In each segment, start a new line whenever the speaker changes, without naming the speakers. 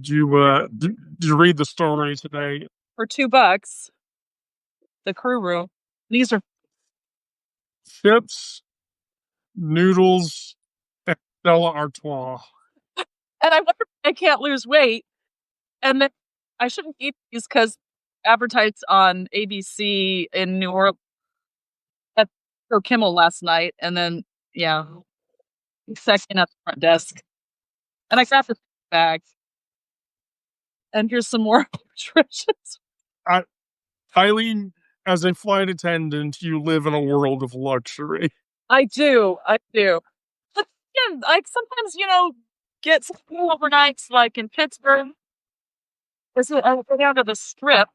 Did you read the story today?
For $2, the crew room. These are
Chips, noodles, and Stella Artois.
and I wonder if I can't lose weight. And then I shouldn't eat these because advertised on ABC in New Orleans at Kimmel last night. And then, yeah, second at the front desk. And I grabbed the bag. And here's some more nutritions.
Eileen, as a flight attendant, you live in a world of luxury.
I do. But again, I sometimes, get something overnights, like in Pittsburgh. I go down to the Strip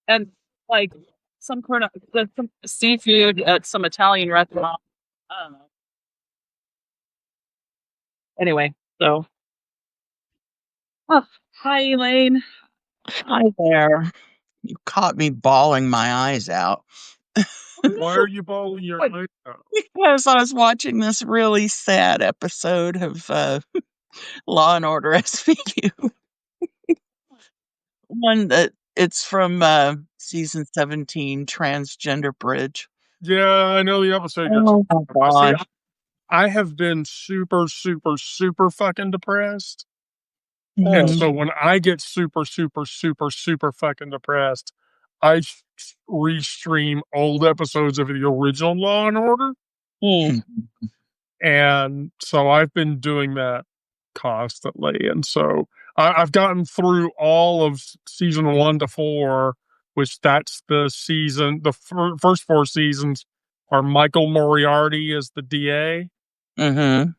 and like some seafood at some Italian restaurant. I don't know. Anyway, so. Oh, hi, Elaine.
Hi there. You caught me bawling my eyes out.
Why are you bawling your eyes out?
Because I was watching this really sad episode of Law and Order SVU. One that it's from season 17, Transgender Bridge.
Yeah, I know the episode.
Oh my God.
See, I have been super, super, super fucking depressed. And so when I get super, super, super, super fucking depressed, I restream old episodes of the original Law and Order. And so I've been doing that constantly. And so I've gotten through all of season 1 to 4, which that's the season. The first 4 seasons are Michael Moriarty as the DA.
Mm-hmm.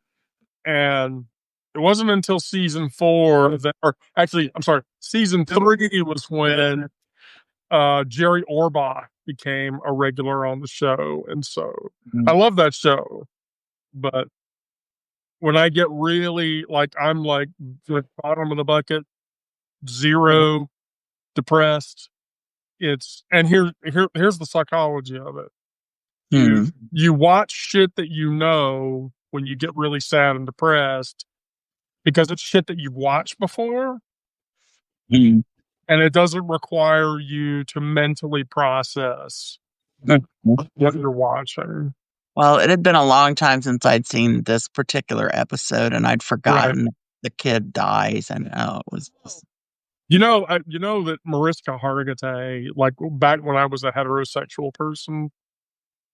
And it wasn't until season 4 season 3 was when Jerry Orbach became a regular on the show. And so I love that show. But when I get really I'm like the bottom of the bucket, zero depressed, and here's the psychology of it. You watch shit that you know when you get really sad and depressed because it's shit that you've watched before. And it doesn't require you to mentally process what you're watching.
Well, it had been a long time since I'd seen this particular episode, and I'd forgotten the kid dies, and it was.
You know that Mariska Hargitay, like back when I was a heterosexual person,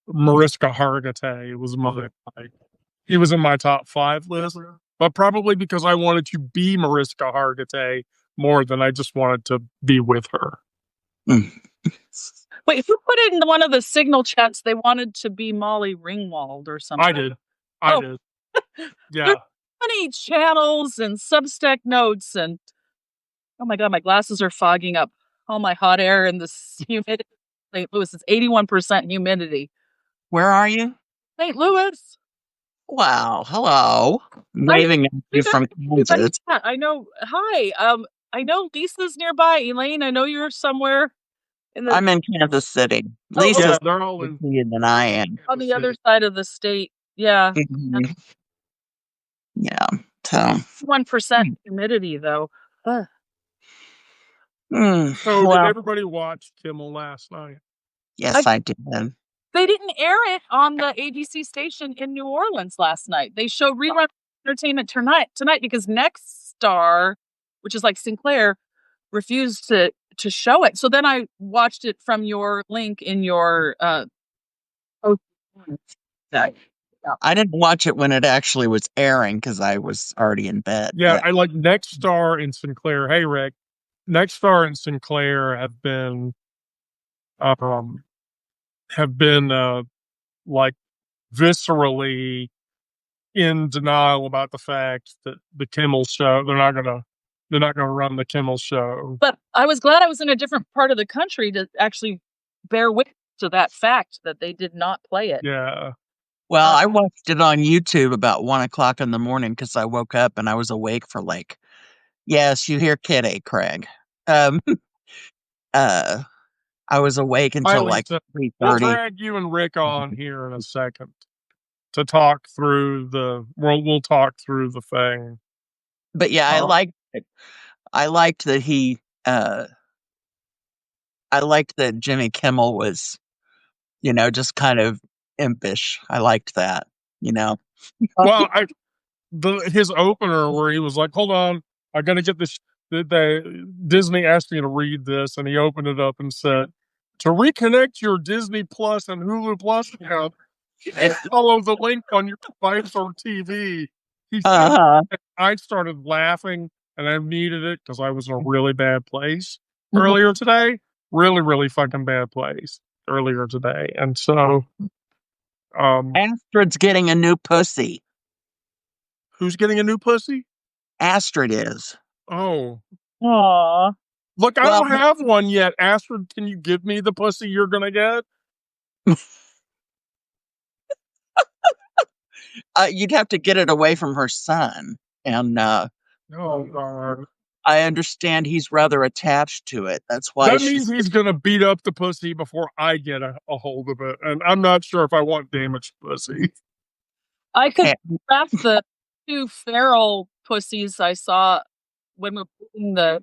Mariska Hargitay was he was in my top 5 list, but probably because I wanted to be Mariska Hargitay more than I just wanted to be with her.
Wait, who put in one of the signal chats they wanted to be Molly Ringwald or something?
I did. Yeah.
There's many channels and Substack notes and oh my God, my glasses are fogging up. All my hot air and this humidity. St. Louis is 81% humidity.
Where are you?
St. Louis.
Wow. Hello. Waving at you from Kansas.
I know. Hi. I know Lisa's nearby. Elaine, I know you're somewhere.
I'm in Kansas City. Lisa's
they're all in
than I am.
On the other side of the state. Yeah.
Yeah. So
1% humidity though.
So did everybody watch Kimmel last night?
Yes, I did.
They didn't air it on the ABC station in New Orleans last night. They showed rerun entertainment tonight because Next Star, which is like Sinclair, refused to show it. So then I watched it from your link in your
I didn't watch it when it actually was airing because I was already in bed.
Yeah, I like Next Star and Sinclair. Hey, Rick. Next Star and Sinclair have been like viscerally in denial about the fact that the Kimmel show, they're not gonna run the Kimmel show.
But I was glad I was in a different part of the country to actually bear witness to that fact that they did not play it.
Yeah.
Well, I watched it on YouTube about 1:00 in the morning because I woke up and I was awake for yes, you hear Kitty, Craig. I was awake until 3:30.
We'll drag you and Rick on here in a second to talk through we'll talk through the thing.
But yeah, I liked I liked that I liked that Jimmy Kimmel was, just kind of impish. I liked that, you know.
Well, his opener where he was like, "Hold on, I got to get this." Disney asked me to read this, and he opened it up and said, "To reconnect your Disney Plus and Hulu Plus account, follow the link on your device or TV." He said,
Uh-huh.
and I started laughing, and I needed it because I was in a really bad place
Mhm.
earlier today. Really, really fucking bad place earlier today, and so,
Astrid's getting a new pussy.
who's getting a new pussy?
Astrid is.
Oh.
Aw.
Look, I
Well,
don't have one yet. Astrid, can you give me the pussy you're gonna get?
you'd have to get it away from her son. And
Oh God.
I understand he's rather attached to it. That's why
That means
she's.
he's gonna beat up the pussy before I get a hold of it. And I'm not sure if I want damaged pussy.
I could
Eh,
craft the 2 feral pussies I saw when we were in the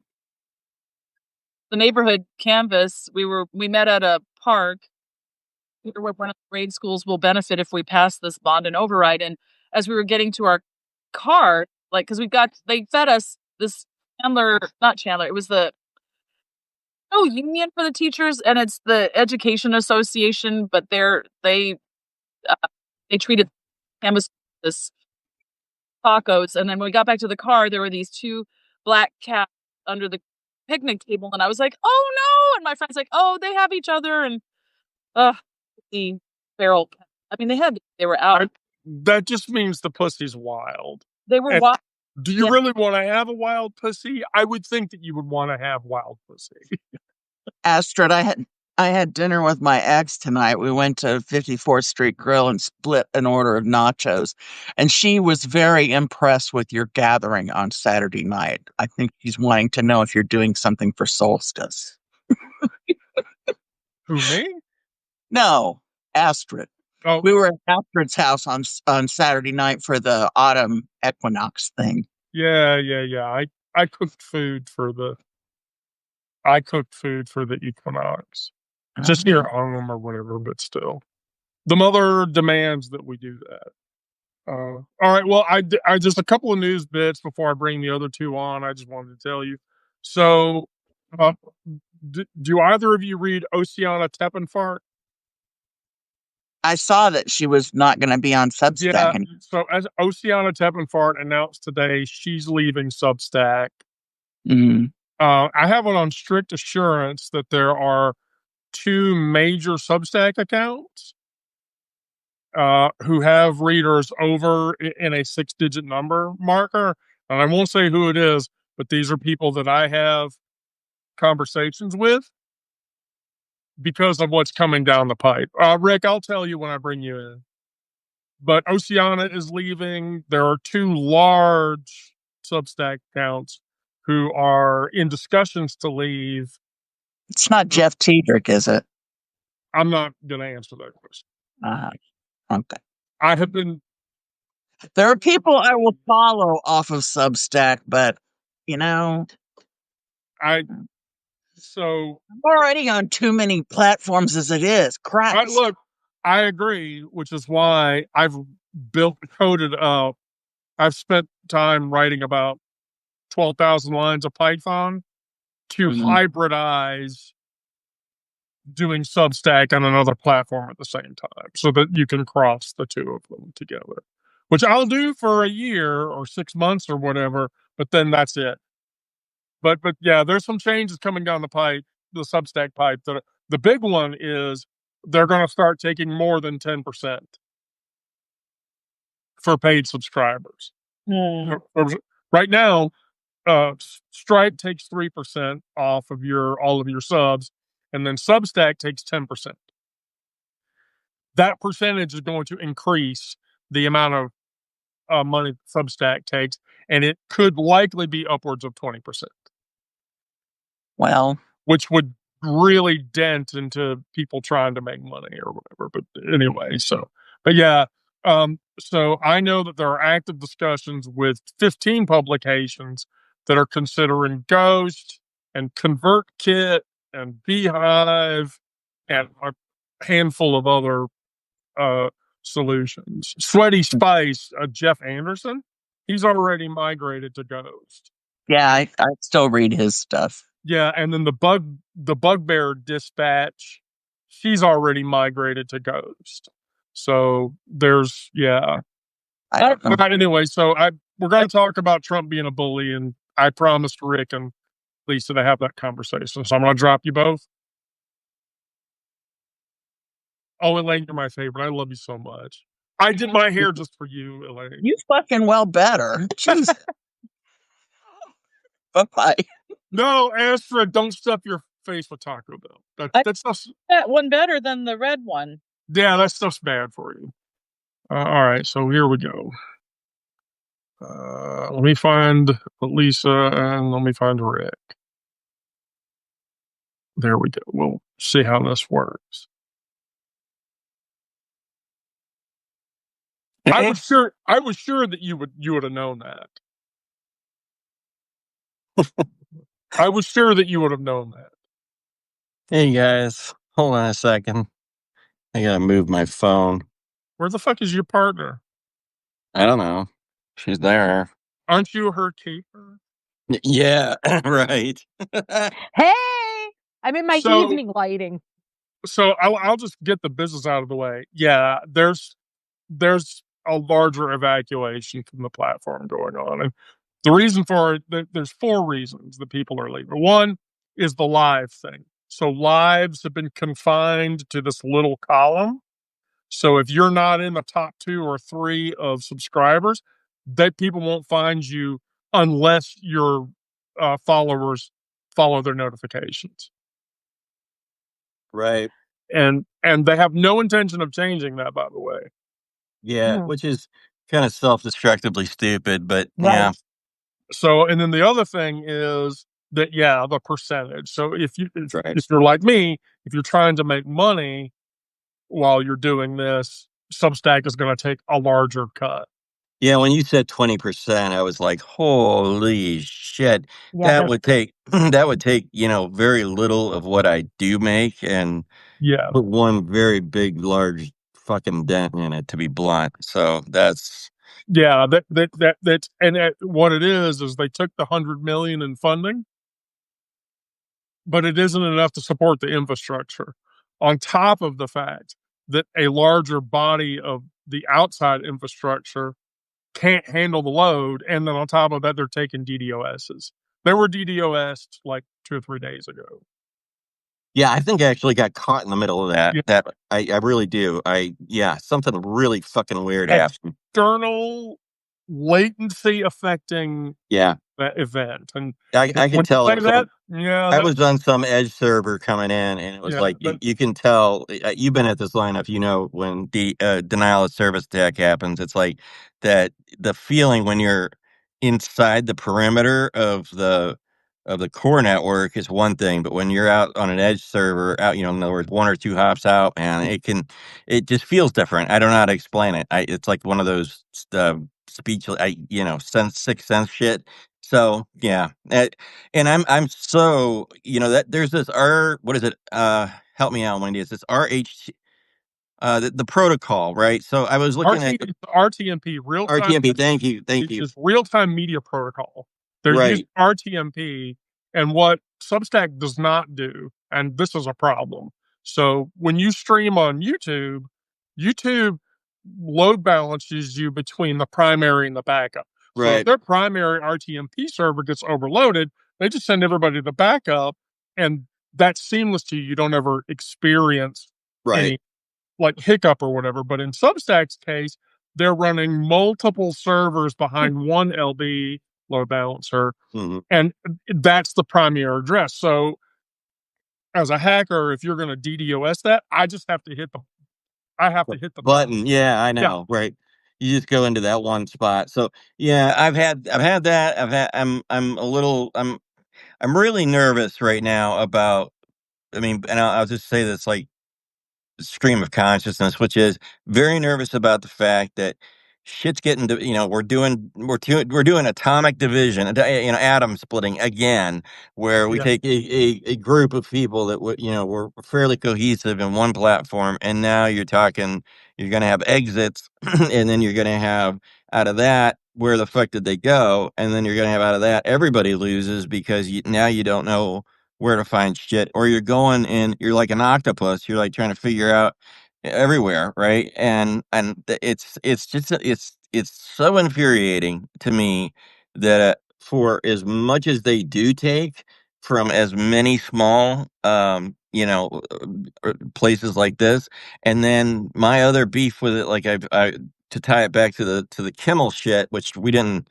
neighborhood canvas. We met at a park where one of the grade schools will benefit if we pass this bond and override. And as we were getting to our car, like, because they fed us this not Chandler, it was the union for the teachers, and it's the education association, but uh, they treated canvas this tacos. And then when we got back to the car, there were these 2 black cats under the picnic table, and I was like, "Oh no!" And my friend's like, "Oh, they have each other." And the feral. I mean, they were out.
That just means the pussy's wild.
They were
And
wild.
do you
Yeah.
really want to have a wild pussy? I would think that you would want to have wild pussy.
Astrid, I had dinner with my ex tonight. We went to 54th Street Grill and split an order of nachos. And she was very impressed with your gathering on Saturday night. I think she's wanting to know if you're doing something for solstice.
Who, me?
No, Astrid.
Oh,
We were at Astrid's house on Saturday night for the autumn equinox thing.
yeah, yeah, yeah. I cooked food for the equinox. Just
Uh,
near home or whatever, but still. The mother demands that we do that. All right. Well, I just a couple of news bits before I bring the other 2 on. I just wanted to tell you. So, uh, do either of you read Oceana Teppenfart?
I saw that she was not going to be on
Yeah.
Substack.
So, as Oceana Teppenfart announced today, she's leaving Substack.
Mm,
I have it on strict assurance that there are 2 major Substack accounts who have readers over in a 6-digit number marker. And I won't say who it is, but these are people that I have conversations with because of what's coming down the pipe. Rick, I'll tell you when I bring you in. But Oceana is leaving. There are 2 large Substack accounts who are in discussions to leave.
it's not Jeff Tiedrick, is it?
I'm not going to answer that question.
Uh, okay.
I have been,
There are people I will follow off of Substack, but you know,
I, so,
I'm already on too many platforms as it is. Christ.
look, I agree, which is why I've coded up. I've spent time writing about 12,000 lines of Python to
Mhm.
hybridize doing Substack on another platform at the same time so that you can cross the 2 of them together, which I'll do for a year or 6 months or whatever, but then that's it. But yeah, there's some changes coming down the Substack pipe. The big one is they're going to start taking more than 10% for paid subscribers.
Hmm.
Right now, Stripe takes 3% off of all of your subs, and then Substack takes 10%. That percentage is going to increase the amount of money Substack takes, and it could likely be upwards of 20%,
Well,
which would really dent into people trying to make money or whatever. But anyway, but yeah, so I know that there are active discussions with 15 publications that are considering Ghost and ConvertKit and Beehive and a handful of other solutions. Sweaty Spice, Jeff Anderson, he's already migrated to Ghost.
Yeah, I still read his stuff.
Yeah, and then the Bugbear Dispatch, she's already migrated to Ghost. So there's
I don't know.
But anyway, so we're going to talk about Trump being a bully, and I promised Rick and Lisa to have that conversation. So I'm going to drop you both. Oh, Elaine, you're my favorite. I love you so much. I did my hair just for you, Elaine.
You fucking well better. Jesus. Bye-bye.
No, Astra, don't stuff your face with Taco Bell. That stuff's
That one better than the red one.
yeah, that stuff's bad for you. All right, so here we go. Let me find Lisa and let me find Rick. There we go. We'll see how this works. I was sure that you would have known that. I was sure that you would have known that.
Hey guys, hold on a second. I gotta move my phone.
Where the fuck is your partner?
I don't know. She's there.
Aren't you her keeper?
Yeah, right.
Hey, I'm in my
So-
evening lighting.
So I'll just get the business out of the way. Yeah, there's a larger evacuation from the platform going on, and the reason for it, there's 4 reasons that people are leaving. One is the live thing. So lives have been confined to this little column. So if you're not in the top 2 or 3 of subscribers, that people won't find you unless your followers follow their notifications.
Right.
And they have no intention of changing that, by the way.
Yeah,
Hmm.
which is kind of self-destructively stupid, but
Right.
yeah.
So, and then the other thing is that, the percentage. So if
Right.
you're like me, if you're trying to make money while you're doing this, Substack is going to take a larger cut.
Yeah, when you said 20%, I was like, holy shit.
Yeah.
That would take very little of what I do make and
Yeah.
put one very big, large fucking dent in it, to be blunt. So that's
Yeah. What it is they took the 100 million in funding, but it isn't enough to support the infrastructure. On top of the fact that a larger body of the outside infrastructure can't handle the load, and then on top of that, they're taking DDoSs. They were DDoSed like 2 or 3 days ago.
yeah, I think I actually got caught in the middle of that.
Yeah.
That I really do. Something really fucking weird
And-
happened.
External latency affecting
Yeah,
that event, and
I
when
can tell.
you
It
say
was
that,
I was on some edge server coming in, and it was
Yeah,
like
but-
you can tell. You've been at this lineup, when the denial of service attack happens. It's like that. The feeling when you're inside the perimeter of the core network is one thing, but when you're out on an edge server, out, in other words, 1 or 2 hops out, man, it just feels different. I don't know how to explain it. It's like one of those speech, sixth sense shit. So yeah, and I'm so that there's this what is it? Help me out, Wendy. It's this RH, the protocol, right? So I was looking at
RTMP, real time.
RTMP. Thank you.
It's real time media protocol. They're
Right.
using RTMP, and what Substack does not do, and this is a problem. So when you stream on YouTube, YouTube load balances you between the primary and the backup. So if
Right.
their primary RTMP server gets overloaded, they just send everybody to the backup, and that's seamless to you. You don't ever experience
Right.
any like hiccup or whatever. But in Substack's case, they're running multiple servers behind one LB load balancer,
Mhm.
and that's the primary address. So as a hacker, if you're going to DDoS that, I just have to hit the
Button. Yeah, I know. Right. You just go into that one spot. So yeah, I've had that. I'm a little. I'm really nervous right now about. I mean, and I'll just say this, like, stream of consciousness, which is very nervous about the fact that shit's getting to, we're doing atomic division, atom splitting again, where we
Yeah.
take a group of people that were fairly cohesive in one platform, and now you're talking you're going to have exits, and then you're going to have out of that, where the fuck did they go? And then you're going to have out of that, everybody loses because now you don't know where to find shit, or you're going and you're like an octopus. You're like trying to figure out everywhere, right? It's just it's so infuriating to me that for as much as they do take from as many small places like this, and then my other beef with it, like I to tie it back to the Kimmel shit, which we didn't.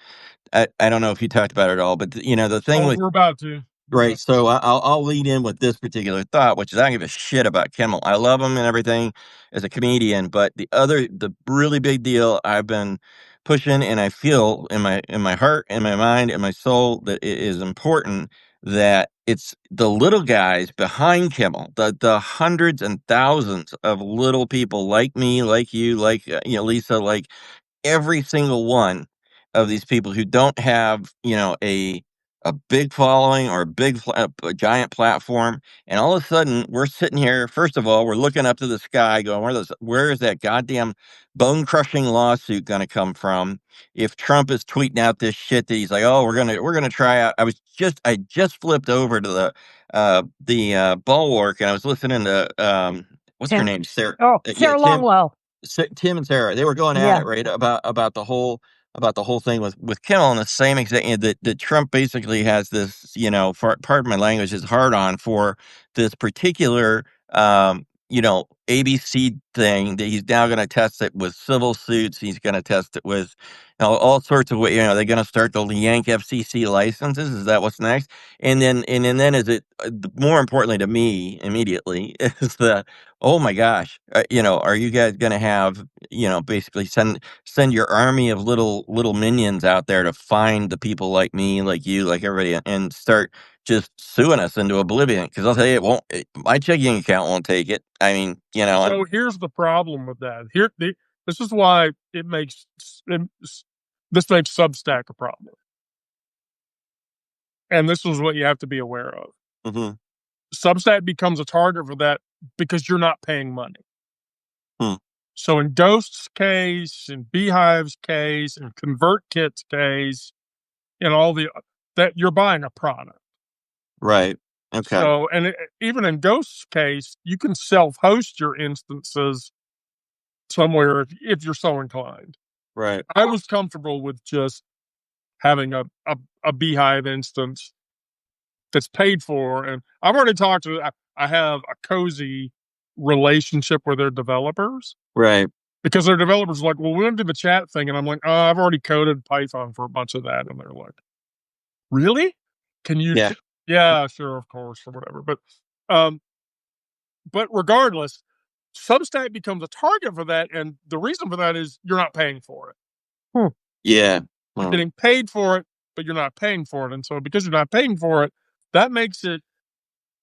I don't know if you talked about it at all, but the thing
Oh,
with
we're about to.
right. So I'll lead in with this particular thought, which is I don't give a shit about Kimmel. I love him and everything as a comedian, but the really big deal I've been pushing, and I feel in my heart, in my mind, in my soul that it is important that it's the little guys behind Kimmel, the hundreds and thousands of little people like me, like you, like Lisa, like every single one of these people who don't have, a big following or a giant platform, and all of a sudden we're sitting here. First of all, we're looking up to the sky, going, where is that goddamn bone crushing lawsuit going to come from? If Trump is tweeting out this shit that he's like, oh, we're gonna try out. I just flipped over to the Bulwark, and I was listening to what's her
Tim.
name, Sarah?
Oh,
Yeah,
Sarah Longwell.
Tim and Sarah, they were going at
Yeah.
it, right, about the whole thing with Kimmel, and the same exact, that Trump basically has this, pardon my language, is hard on for this particular ABC thing that he's now going to test it with civil suits. He's going to test it with all sorts of way. They're going to start to yank FCC licenses. Is that what's next? And then is it more importantly to me immediately is the oh my gosh, are you guys going to have, basically send your army of little minions out there to find the people like me, like you, like everybody, and start just suing us into oblivion? Because I'll tell you, my checking account won't take it. I mean,
So here's the problem with that. This is why this makes Substack a problem, and this is what you have to be aware of.
mhm,
Substack becomes a target for that because you're not paying money.
hmm,
So in Ghost's case, in Beehive's case, in ConvertKit's case, in all the that you're buying a product.
right, okay,
So even in Ghost's case, you can self-host your instances somewhere if you're so inclined.
right,
I was comfortable with just having a Beehive instance that's paid for, and I've already talked to. I have a cozy relationship with their developers
right,
because their developers are like, well, we want to do the chat thing, and I'm like, oh, I've already coded Python for a bunch of that, and they're like, really? Can you?
yeah,
Yeah, sure, of course, or whatever. Um, but regardless, Substack becomes a target for that, and the reason for that is you're not paying for it.
Hmm.
yeah,
You're
well,
getting paid for it, but you're not paying for it, and so because you're not paying for it, that makes it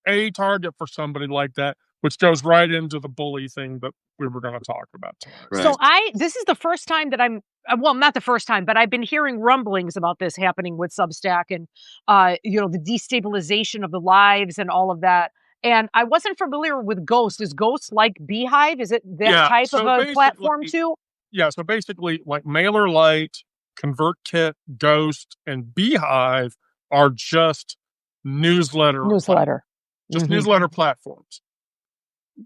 a target for somebody like that, which goes right into the bully thing that we were going to talk about tonight.
So
right,
this is the first time that I'm well, not the first time, but I've been hearing rumblings about this happening with Substack and the destabilization of the lives and all of that. And I wasn't familiar with Ghost. Is Ghost like Beehive? Is it that
Yeah.
type of
So
a platform
basically,
too?
so basically, like MailerLite, ConvertKit, Ghost, and Beehive are just
Newsletter.
just
Mhm.
newsletter platforms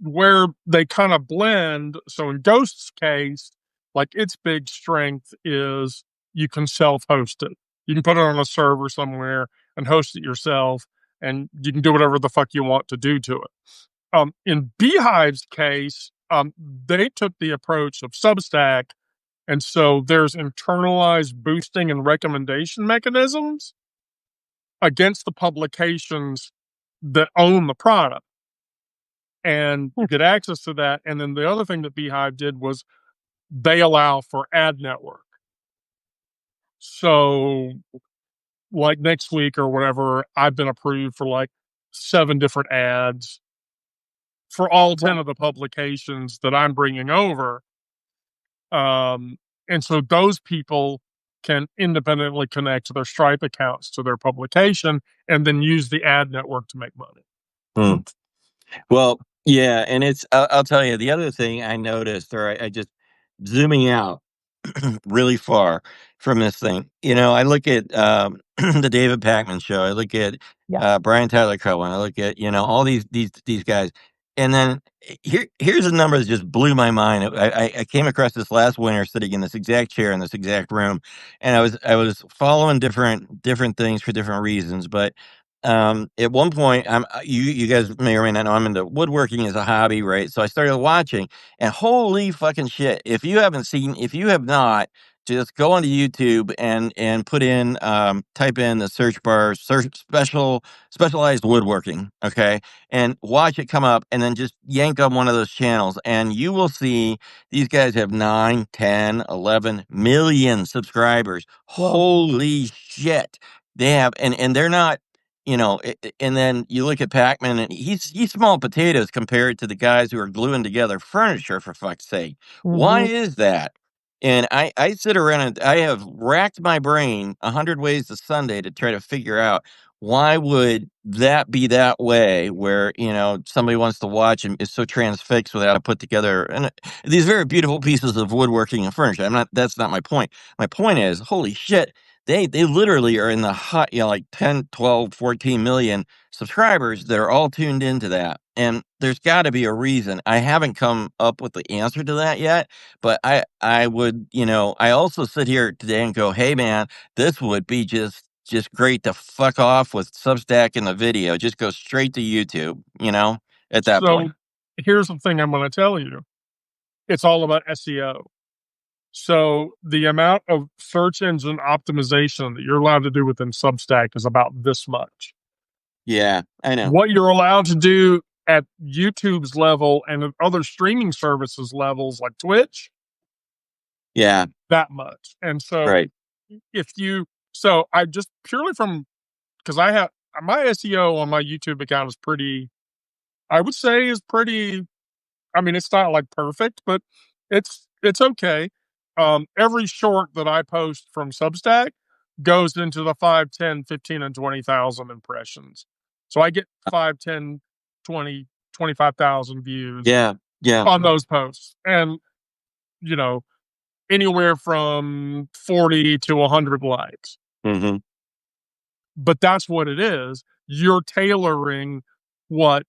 where they kind of blend. So in Ghost's case, like its big strength is you can self-host it. You can put it on a server somewhere and host it yourself, and you can do whatever the fuck you want to do to it. In Beehive's case, they took the approach of Substack, and so there's internalized boosting and recommendation mechanisms against the publications that own the product. And you get access to that. And then the other thing that Beehive did was they allow for ad network. So, like next week or whatever, I've been approved for like 7 different ads for all 10 of the publications that I'm bringing over. And so those people can independently connect their Stripe accounts to their publication and then use the ad network to make money.
Hmm. Well, yeah, and I'll tell you the other thing I noticed, or I just zooming out really far from this thing. I look at the David Pakman show. I look at Brian Tyler Cohen. I look at all these guys, and then here's a number that just blew my mind. I came across this last winter sitting in this exact chair in this exact room, and I was following different things for different reasons, but. At one point, you guys may or may not know I'm into woodworking as a hobby, right? So I started watching, and holy fucking shit! If you have not, just go onto YouTube and put in type in the search bar, search specialized woodworking, okay, and watch it come up, and then just yank on one of those channels, and you will see these guys have 9, 10, 11 million subscribers.
Whoa.
Holy shit! They have, and they're not. And then you look at Pac-Man, and he's small potatoes compared to the guys who are gluing together furniture, for fuck's sake. Why is that? And I sit around and I have racked my brain 100 ways to Sunday to try to figure out why would that be that way where, somebody wants to watch and is so transfixed with how to put together these very beautiful pieces of woodworking and furniture. That's not my point. My point is, holy shit, they literally are in the hot, like 10, 12, 14 million subscribers that are all tuned into that. And there's got to be a reason. I haven't come up with the answer to that yet, but I would, I also sit here today and go, hey man, this would be just great to fuck off with Substack and the video. Just go straight to YouTube, at that point.
So here's the thing I'm going to tell you. It's all about SEO. So the amount of search engine optimization that you're allowed to do within Substack is about this much.
Yeah, I know.
What you're allowed to do at YouTube's level and at other streaming services levels like Twitch,
yeah,
that much. And so
right.
So I just purely because I have my SEO on my YouTube account is pretty, I would say is pretty, I mean, it's not like perfect, but it's okay. Every short that I post from Substack goes into the 5, 10, 15, and 20,000 impressions. So I get 5, 10, 20, 25,000 views on those posts. And, anywhere from 40 to 100 likes.
Mm-hmm.
But that's what it is. You're tailoring how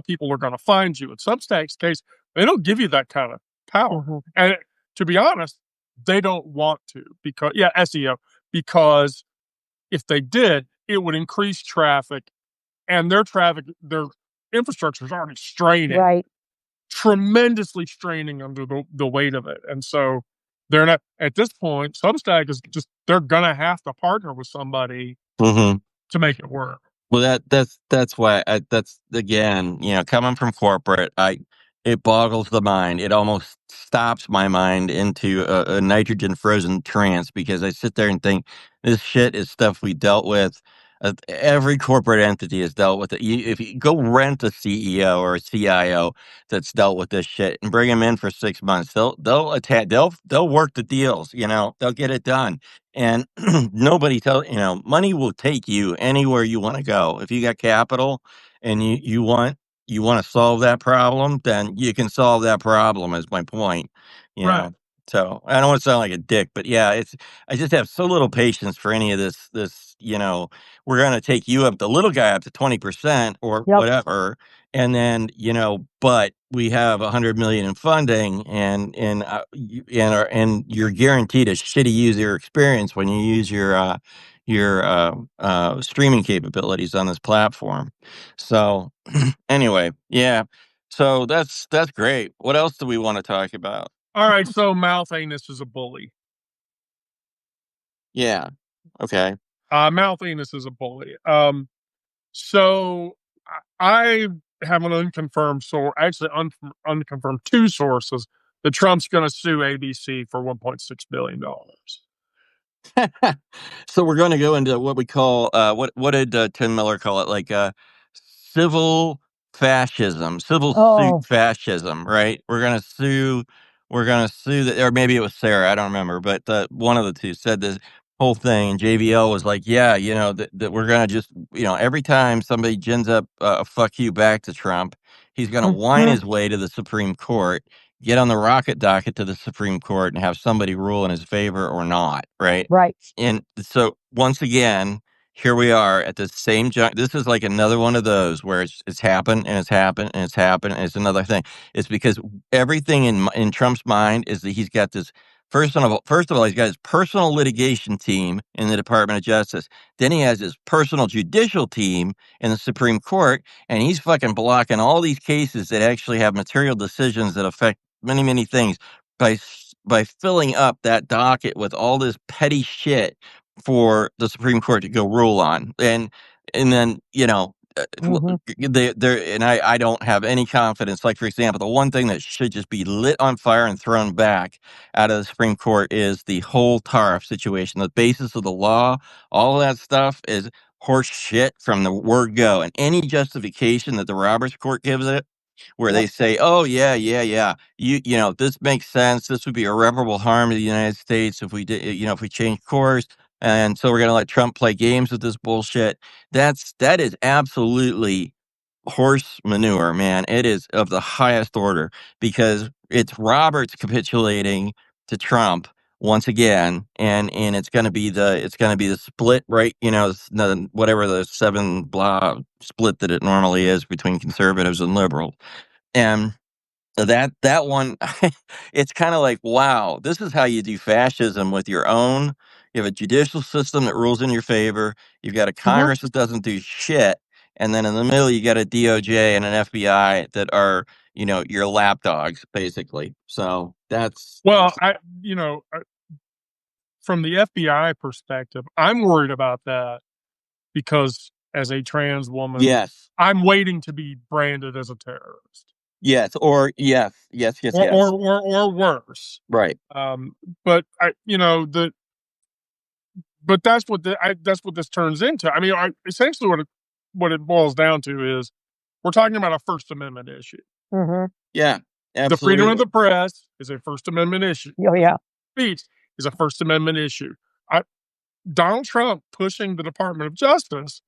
people are going to find you. In Substack's case, they don't give you that kind of power. And to be honest, they don't want to SEO, because if they did, it would increase traffic, and their infrastructure is already straining.
Right.
Tremendously straining under the weight of it. And so they're not, at this point, Substack is they're going to have to partner with somebody to make it work.
Well, that's why that's again, coming from corporate, it boggles the mind. It almost stops my mind into a nitrogen frozen trance, because I sit there and think this shit is stuff we dealt with. Every corporate entity has dealt with it. If you go rent a CEO or a CIO that's dealt with this shit and bring them in for 6 months, they'll work the deals. They'll get it done. And nobody money will take you anywhere you want to go. If you got capital and you want to solve that problem, then you can solve that problem, is my point.
Right.
So I don't want to sound like a dick, but yeah, I just have so little patience for any of this, we're going to take you up, the little guy, up to 20% or whatever. And then, but we have 100 million in funding, and you're guaranteed a shitty user experience when you use your streaming capabilities on this platform. So anyway, yeah. So that's great. What else do we want to talk about?
All right. So Mouth Anus is a bully.
Yeah. Okay.
Mouth Anus is a bully. So I have an unconfirmed source, actually unconfirmed 2 sources, that Trump's going to sue ABC for $1.6 billion.
So we're going to go into what we call, what did Tim Miller call it? Like civil fascism, civil suit fascism, right? We're going to sue we're gonna sue the, or maybe it was Sarah, I don't remember, but one of the two said this whole thing, and JVL was like, yeah, that we're gonna just, every time somebody gins up a fuck you back to Trump, he's gonna whine his way to the Supreme Court, get on the rocket docket to the Supreme Court, and have somebody rule in his favor or not, right?
Right.
And so once again, here we are at the same this is like another one of those where it's happened and it's happened and it's happened and it's another thing. It's because everything in Trump's mind is that he's got this first of all, he's got his personal litigation team in the Department of Justice. Then he has his personal judicial team in the Supreme Court, and he's fucking blocking all these cases that actually have material decisions that affect many, many things by filling up that docket with all this petty shit for the Supreme Court to go rule on. And then, I don't have any confidence. Like, for example, the one thing that should just be lit on fire and thrown back out of the Supreme Court is the whole tariff situation. The basis of the law, all of that stuff is horse shit from the word go. And any justification that the Roberts Court gives it, where they say, "Oh yeah, yeah, yeah, this makes sense. This would be irreparable harm to the United States if we did, if we change course, and so we're gonna let Trump play games with this bullshit." That is absolutely horse manure, man. It is of the highest order because it's Roberts capitulating to Trump once again, and it's gonna be the split, right? Whatever the 7 blah split that it normally is between conservatives and liberals. And that one, it's kind of like, wow, this is how you do fascism with your own. You have a judicial system that rules in your favor. You've got a Congress that doesn't do shit. And then in the middle, you got a DOJ and an FBI that are, your lapdogs, basically. So
Well, from the FBI perspective, I'm worried about that because as a trans woman,
yes,
I'm waiting to be branded as a terrorist.
yes, or yes, yes, yes,
Or
yes.
or worse.
Right.
But but that's what this turns into. I mean, essentially what it boils down to is we're talking about a First Amendment issue.
Yeah,
The freedom
absolutely.
of the press is a First Amendment issue.
Oh yeah.
Speech is a First Amendment issue. Donald Trump pushing the Department of Justice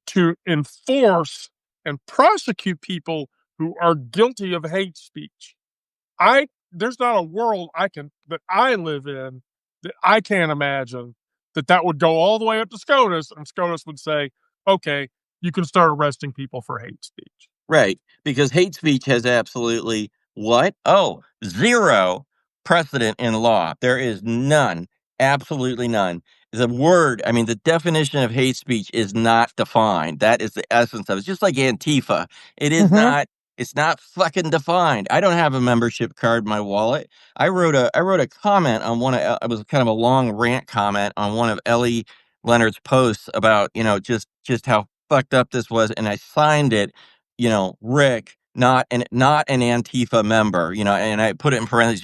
to enforce and prosecute people who are guilty of hate speech. There's not a world that I live in that I can't imagine that would go all the way up to SCOTUS, and SCOTUS would say, "Okay, you can start arresting people for hate speech."
Right, because hate speech has absolutely what? Oh, zero precedent in law. There is none, absolutely none. The definition of hate speech is not defined. That is the essence of it. It's just like Antifa. It is not. It's not fucking defined. I don't have a membership card in my wallet. I wrote a comment on it was kind of a long rant comment on one of Ellie Leonard's posts about just how fucked up this was, and I signed it, Rick, not an Antifa member, and I put it in parentheses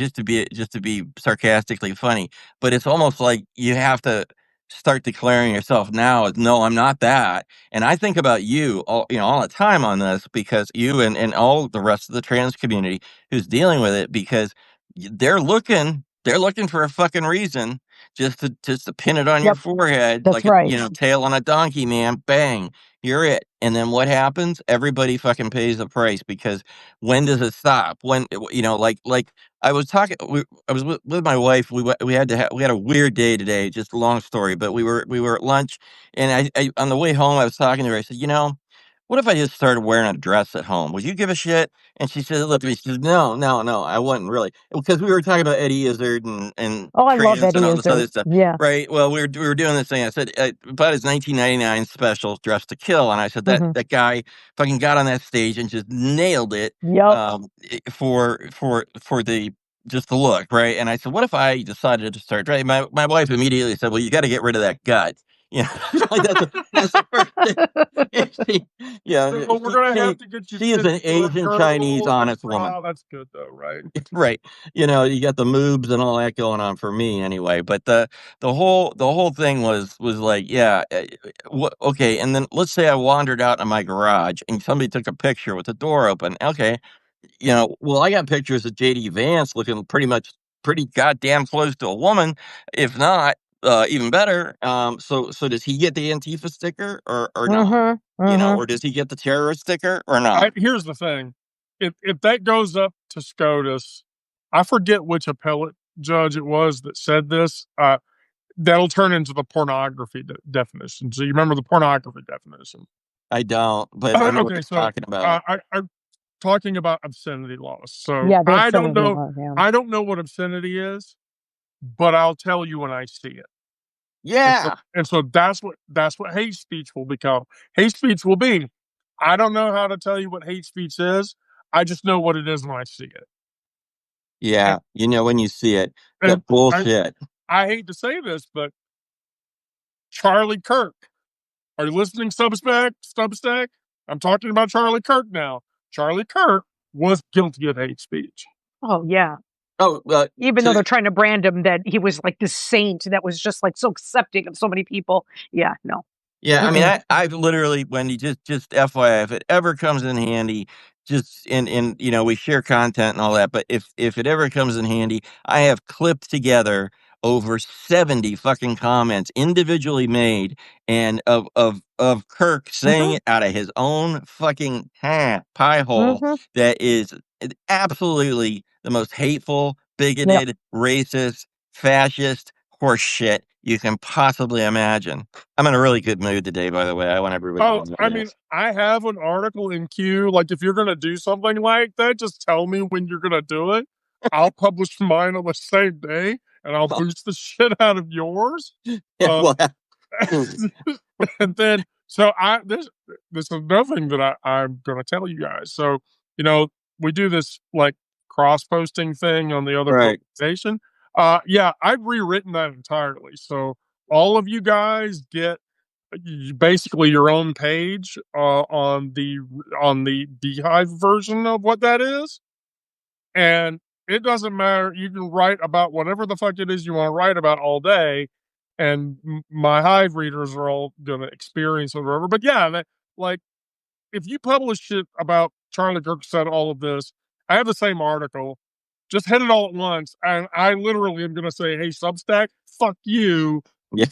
just to be sarcastically funny. But it's almost like you have to start declaring yourself now as, no, I'm not that. And I think about you all the time on this, because you and all the rest of the trans community who's dealing with it, because they're looking for a fucking reason just to pin it on your forehead,
That's
like
right.
tail on a donkey, man. Bang. You're it. And then what happens? Everybody fucking pays the price, because when does it stop? When, like I was talking, I was with my wife. We had a weird day today, just a long story, but we were at lunch, and I on the way home, I was talking to her. I said, what if I just started wearing a dress at home? Would you give a shit? And she said, look at me. She said, no, no, no, I wouldn't really. Because we were talking about Eddie Izzard and
Oh, I love
trans and
Eddie
all this other
Izzard.
stuff.
Yeah.
Right. Well, we were doing this thing. I said, about his 1999 special, Dress to Kill. And I said, that guy fucking got on that stage and just nailed it,
Yep.
for the just the look. Right. And I said, what if I decided to start dressing? My wife immediately said, well, you got to get rid of that gut. Like that's the first thing.
So we're gonna have to get you.
She is an Asian Chinese honest woman.
Oh, that's good though, right?
Right. You got the moobs and all that going on for me anyway. But the whole thing was like, yeah, okay. And then let's say I wandered out in my garage and somebody took a picture with the door open. Okay. well, I got pictures of JD Vance looking pretty goddamn close to a woman, if not even better. So does he get the Antifa sticker or not? Or does he get the terrorist sticker or not?
Here's the thing: if that goes up to SCOTUS, I forget which appellate judge it was that said this. That'll turn into the pornography definition. So you remember the pornography definition?
I don't, but I know what
Okay,
you're
so
talking about.
I'm talking about obscenity laws. So
Yeah, the
I don't
obscenity
know.
law, yeah.
I don't know what obscenity is, but I'll tell you when I see it.
Yeah.
And so that's what hate speech will become. Hate speech will be. I don't know how to tell you what hate speech is. I just know what it is when I see it.
Yeah. When you see it.
And
That bullshit.
I hate to say this, but Charlie Kirk. Are you listening, Substack? I'm talking about Charlie Kirk now. Charlie Kirk was guilty of hate speech.
Oh, yeah.
Oh,
Even though they're trying to brand him that he was like this saint that was just like so accepting of so many people. Yeah, no.
yeah, I mean, I've literally, Wendy, just FYI, if it ever comes in handy, just in we share content and all that, but if it ever comes in handy, I have clipped together over 70 fucking comments individually made and of Kirk saying it out of his own fucking pie hole that is absolutely the most hateful, bigoted, racist, fascist horse shit you can possibly imagine. I'm in a really good mood today, by the way. I want everybody to know
I
this.
mean, I have an article in queue. Like, if you're going to do something like that, just tell me when you're going to do it. I'll publish mine on the same day, and I'll boost the shit out of yours. And then, so this is another thing that I'm going to tell you guys. So, we do this like cross posting thing on the other
Right.
organization. Yeah, I've rewritten that entirely. So all of you guys get basically your own page on the Beehive version of what that is, and it doesn't matter. You can write about whatever the fuck it is you want to write about all day, and my Hive readers are all going to experience it or whatever. But yeah, like if you publish shit about Charlie Kirk said all of this, I have the same article. Just hit it all at once, and I literally am going to say, "Hey, Substack, fuck you,
Yeah.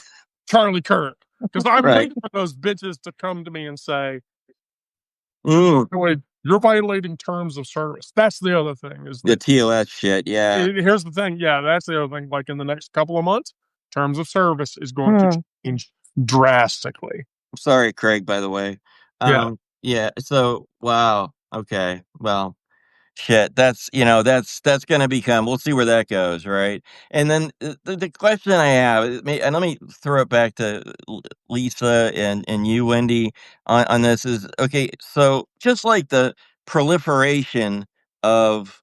Charlie Kirk," because I'm
Right.
waiting for those bitches to come to me and say,
Mm,
"You're violating terms of service." That's the other thing. Is
the
that
TOS shit. Yeah.
here's the thing. Yeah, that's the other thing. Like in the next couple of months, terms of service is going to change drastically.
Sorry, Craig, by the way.
Yeah.
Yeah. So, wow. Okay. Well, shit. That's going to become, we'll see where that goes. Right. And then the question I have, and let me throw it back to Lisa and you, Wendy, on this is, okay. So just like the proliferation of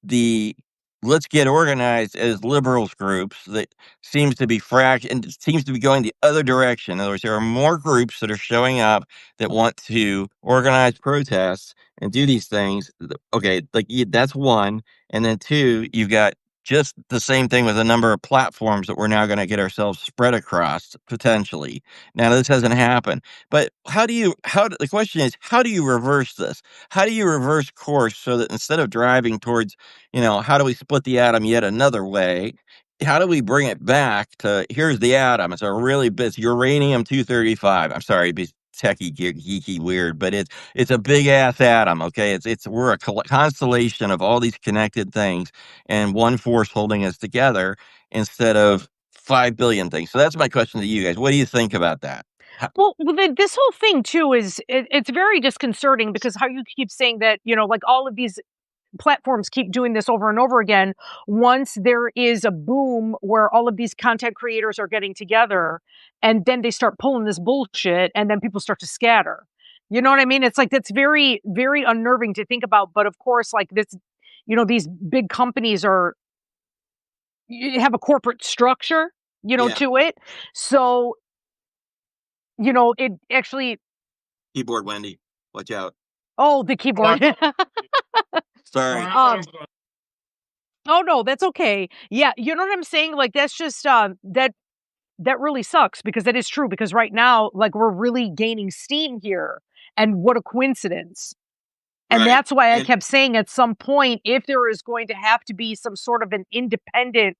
the let's get organized as liberals groups that seems to be and it seems to be going the other direction. In other words, there are more groups that are showing up that want to organize protests and do these things. Okay, that's one. And then two, you've got just the same thing with a number of platforms that we're now going to get ourselves spread across potentially. Now, this hasn't happened, but the question is, how do you reverse this? How do you reverse course so that instead of driving towards how do we split the atom yet another way? How do we bring it back to here's the atom? It's a really big uranium-235. I'm sorry, be techie, geeky, weird, but it's a big ass atom. Okay, we're a constellation of all these connected things, and one force holding us together instead of 5 billion things. So that's my question to you guys. What do you think about that?
Well, this whole thing too it's very disconcerting because how you keep saying that, like all of these platforms keep doing this over and over again. Once there is a boom where all of these content creators are getting together and then they start pulling this bullshit and then people start to scatter. You know what I mean? It's like, that's very, very unnerving to think about. But of course, like this, these big companies have a corporate structure,
Yeah.
to it. So, it actually,
Keyboard, Wendy. Watch out.
oh, the keyboard.
Sorry.
Oh no, that's okay. Yeah, you know what I'm saying? Like that's just that really sucks because that is true because right now like we're really gaining steam here and what a coincidence. And
Right.
that's why I
And-
kept saying at some point, if there is going to have to be some sort of an independent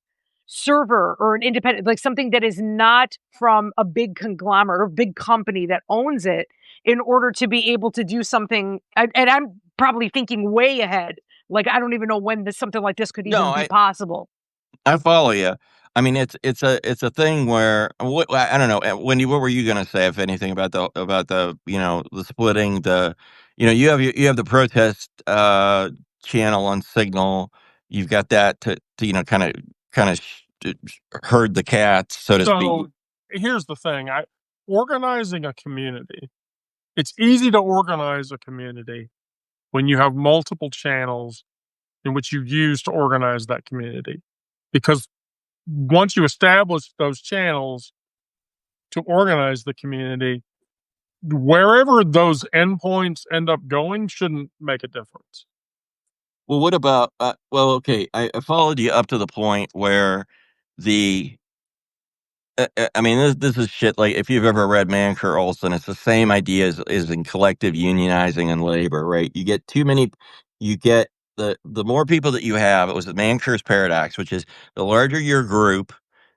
server or an independent, like something that is not from a big conglomerate or big company that owns it, in order to be able to do something. And I'm probably thinking way ahead. Like, I don't even know when something like this could even be possible.
I follow you. I mean, it's a thing where I don't know, Wendy. What were you going to say, if anything, about the the splitting you have the protest channel on Signal. You've got that to kind of herd the cats, so to speak.
So here's the thing: organizing a community. It's easy to organize a community when you have multiple channels in which you use to organize that community, because once you establish those channels to organize the community, wherever those endpoints end up going shouldn't make a difference.
Well, what about okay, I followed you up to the point where the I mean, this is shit. Like, if you've ever read Manker Olson, it's the same idea as in collective unionizing and labor, right? You get too many, you get the more people that you have. It was the Manker's paradox, which is the larger your group,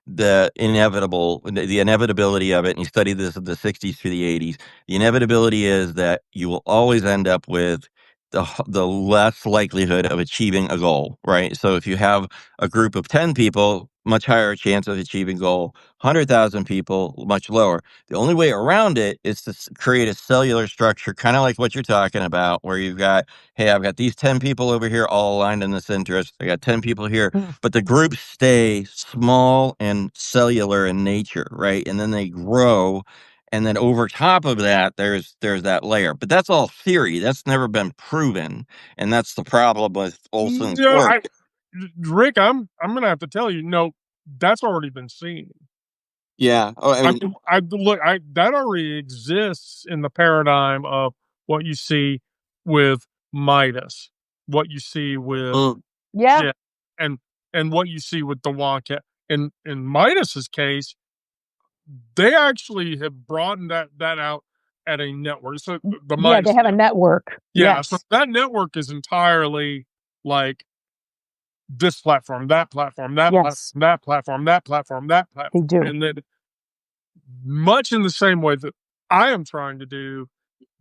the inevitability of it. And you study this in the 60s through the 80s. The inevitability is that you will always end up with the less likelihood of achieving a goal, right? So if you have a group of 10 people, much higher chance of achieving goal. 100,000 people, much lower. The only way around it is to create a cellular structure, kind of like what you're talking about, where you've got, hey, I've got these 10 people over here all aligned in this interest. I got 10 people here, but the groups stay small and cellular in nature, right? And then they grow. And then over top of that, there's that layer. But that's all theory. That's never been proven. And that's the problem with Olson's work.
Rick, I'm gonna have to tell you, no, that's already been seen.
Yeah. Oh, I mean,
that already exists in the paradigm of what you see with Midas, what you see with
Yeah.
Jet, and what you see with the Wonka. In Midas's case, they actually have broadened that out at a network. So the
Yeah, they
Midas
have a network.
Yeah,
Yes.
so that network is entirely like this platform, that platform, that
Yes.
platform, that platform, that platform, that platform.
They do.
And then, much in the same way that I am trying to do,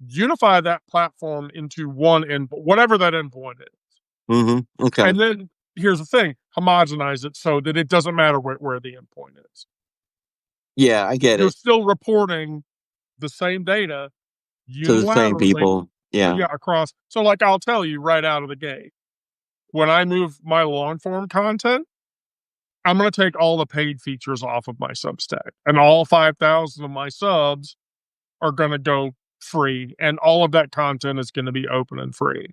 unify that platform into one endpoint, whatever that endpoint is.
Okay.
And then here's the thing: homogenize it so that it doesn't matter where the endpoint is.
Yeah, I get
You're
it.
still reporting the same data
To the same
unilaterally,
people. Yeah.
across. So, like, I'll tell you right out of the gate, when I move my long form content, I'm going to take all the paid features off of my Substack, and all 5,000 of my subs are going to go free, and all of that content is going to be open and free.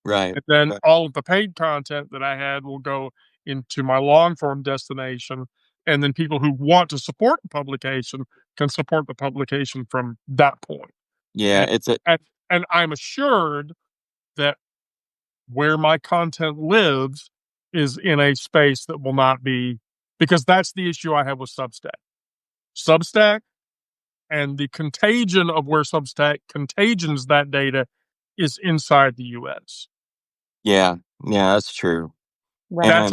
Right.
And then all of the paid content that I had will go into my long form destination, and then people who want to support the publication can support the publication from that point.
Yeah,
And I'm assured that where my content lives is in a space that will not be, because that's the issue I have with Substack. Substack and the contagion of where Substack contagions that data is inside the US.
yeah, that's true.
Right.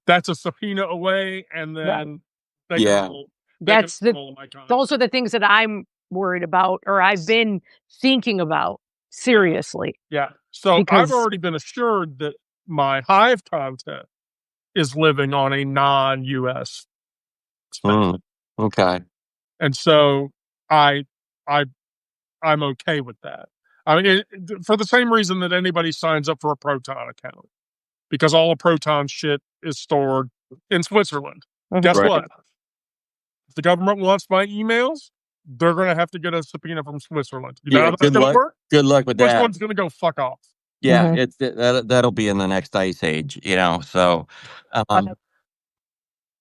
That's a subpoena away, and then they
Yeah.
can hold,
That's the
all of my content.
those are the things that I'm worried about, or I've been thinking about seriously.
Yeah. So I've
Because
already been assured that my Hive content is living on a non-US space.
Okay.
And so I I'm okay with that. I mean, for the same reason that anybody signs up for a Proton account, because all of Proton shit is stored in Switzerland. Guess
Right.
what? If the government wants my emails, they're going to have to get a subpoena from Switzerland. You know how that's
Good
going to
luck.
work?
Good luck with
Which
that.
one's going to go fuck off?
Yeah, that'll be in the next ice age, so it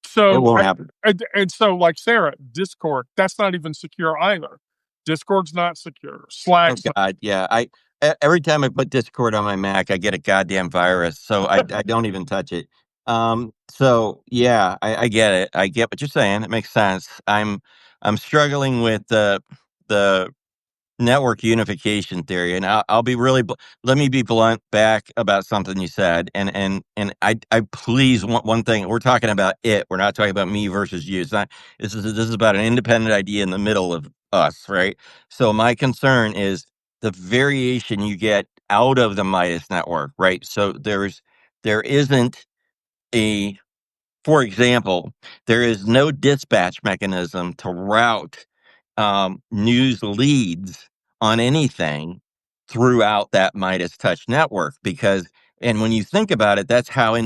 So
won't happen.
and so, like Sarah, Discord, that's not even secure either. Discord's not secure.
Oh
Slack's
God, yeah. Every time I put Discord on my Mac, I get a goddamn virus, so I don't even touch it. So yeah, I get it. I get what you're saying. It makes sense. I'm struggling with the network unification theory, and I'll be really let me be blunt back about something you said, and I please want one thing. We're talking about it. We're not talking about me versus you. It's not. This is about an independent idea in the middle of us, right? So my concern is the variation you get out of the Midas network, right? So there isn't a for example, there is no dispatch mechanism to route news leads on anything throughout that Midas Touch network because, and when you think about it, that's how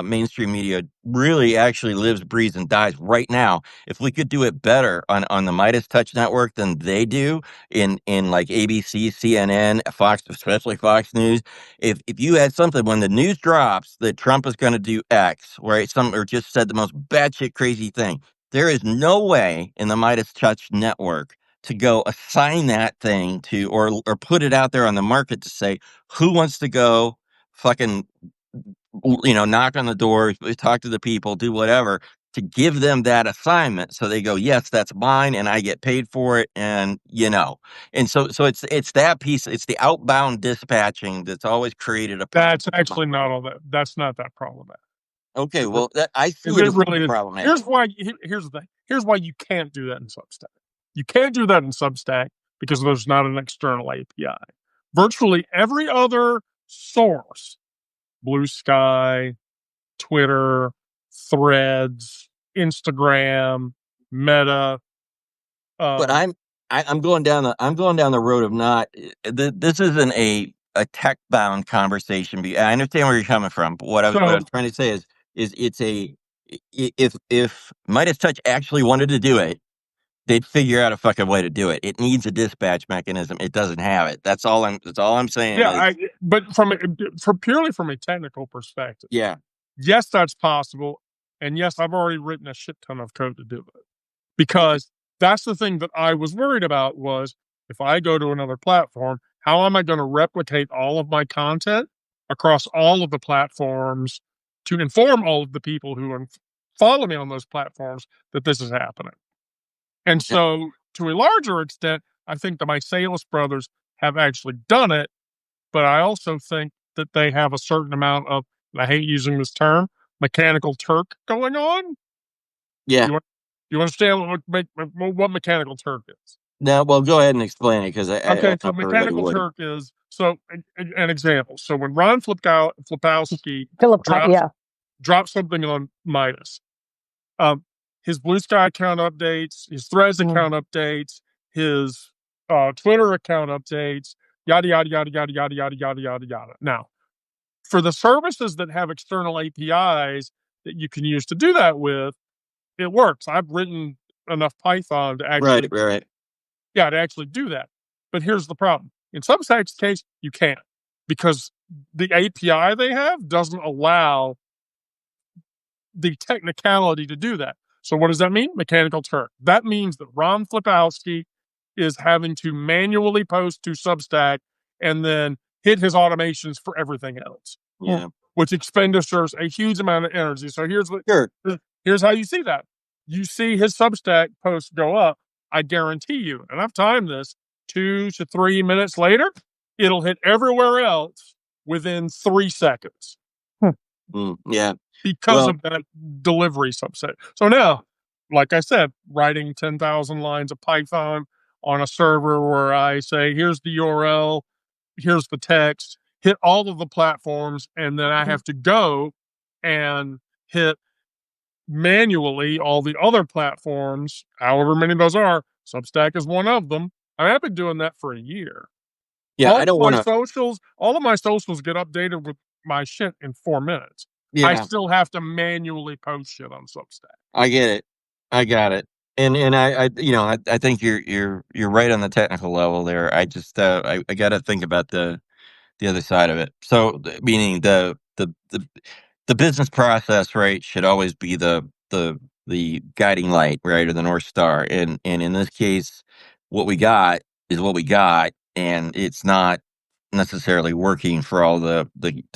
mainstream media really actually lives, breathes, and dies right now. If we could do it better on the Midas Touch network than they do in like ABC, CNN, Fox, especially Fox News, if you had something when the news drops that Trump is going to do X, right? Or just said the most batshit crazy thing. There is no way in the Midas Touch network to go assign that thing to or put it out there on the market to say who wants to go fucking knock on the doors, talk to the people, do whatever to give them that assignment so they go, yes, that's mine and I get paid for it, and and so it's that piece, it's the outbound dispatching that's always created a problem.
That's actually not all that. That's not that problematic.
Okay, well, I see
It
it as
really is.
problematic.
Here's why. Here's the thing. Here's why you can't do that in Substack. You can't do that in Substack because there's not an external API. Virtually every other source, Blue Sky, Twitter, Threads, Instagram, Meta.
But I'm going down the road of not. This isn't a tech bound conversation. I understand where you're coming from, but what I was trying to say is it's if Midas Touch actually wanted to do it, they'd figure out a fucking way to do it. It needs a dispatch mechanism. It doesn't have it. That's all I'm saying.
Yeah, but from purely from a technical perspective,
yeah,
yes, that's possible, and yes, I've already written a shit ton of code to do it. Because that's the thing that I was worried about was if I go to another platform, how am I going to replicate all of my content across all of the platforms to inform all of the people who follow me on those platforms that this is happening? And so, to a larger extent, I think that my Salus brothers have actually done it, but I also think that they have a certain amount of, and I hate using this term, mechanical Turk going on.
yeah.
You understand what mechanical Turk is?
No, well, go ahead and explain it because
Okay, so mechanical Turk is an example. So when Ron Flipowski drops something on Midas, his Blue Sky account updates, his Threads account updates, his Twitter account updates, yada yada yada yada yada yada yada yada yada. Now, for the services that have external APIs that you can use to do that with, it works. I've written enough Python to actually
right.
to actually do that. But here's the problem. In Substack's case, you can't because the API they have doesn't allow the technicality to do that. So what does that mean? Mechanical Turk. That means that Ron Flipowski is having to manually post to Substack and then hit his automations for everything else.
Yeah.
Which expenditures a huge amount of energy. So here's how you see that. You see his Substack posts go up. I guarantee you, and I've timed this, 2 to 3 minutes later, it'll hit everywhere else within 3 seconds.
Yeah.
Because of that delivery subset. So now, like I said, writing 10,000 lines of Python on a server where I say, here's the URL, here's the text, hit all of the platforms, and then I have to go and hit manually all the other platforms, however many those are. Substack is one of them. I've been doing that for a year.
Yeah,
I don't want to. All of my socials get updated with my shit in 4 minutes.
Yeah.
I still have to manually post shit on Substack.
I get it. I got it. And I think you're right on the technical level there. I just I got to think about the other side of it. So meaning the business process, right, should always be the guiding light, right, or the North Star. And in this case, what we got is what we got, and it's not necessarily working for all the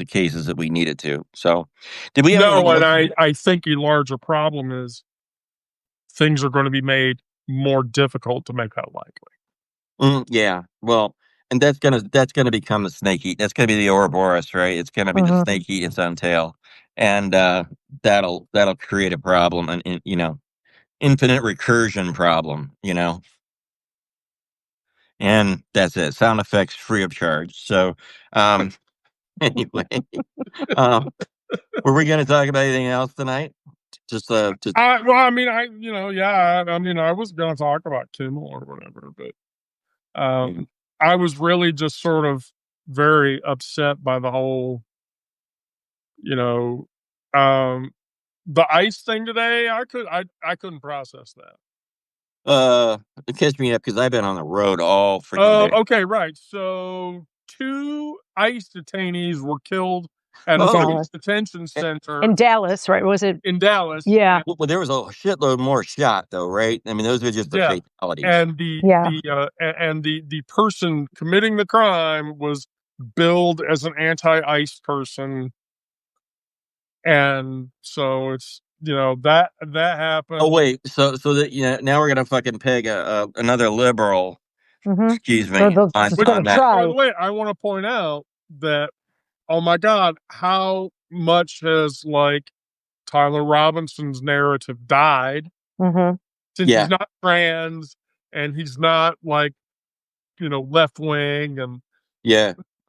cases that we needed to. So did we have
No, and I think a larger problem is things are going to be made more difficult to make that likely.
Yeah. Well, and that's gonna become the snake eat. That's gonna be the Ouroboros, right? It's gonna be the snake eating its own tail, and that'll create a problem, and infinite recursion problem, and that's it. Sound effects free of charge. So, anyway, um, were we going to talk about anything else tonight? Just
I was going to talk about Kimmel or whatever, but I was really just sort of very upset by the whole, um, the ice thing today. I couldn't process that.
Catch me up because I've been on the road all freaking day.
Okay, right. So 2 ICE detainees were killed at a
Dallas.
detention center
In Dallas, right? Was it?
in Dallas.
Yeah.
Well, there was a shitload more shot, though, right? I mean, those were just the fatalities.
And the person committing the crime was billed as an anti-ICE person, and so it's that happened.
Oh wait, so that now we're gonna fucking peg another liberal. Excuse me.
On
By
that.
the way, I want to point out that, oh my God, how much has Tyler Robinson's narrative died since he's not trans and he's not left wing and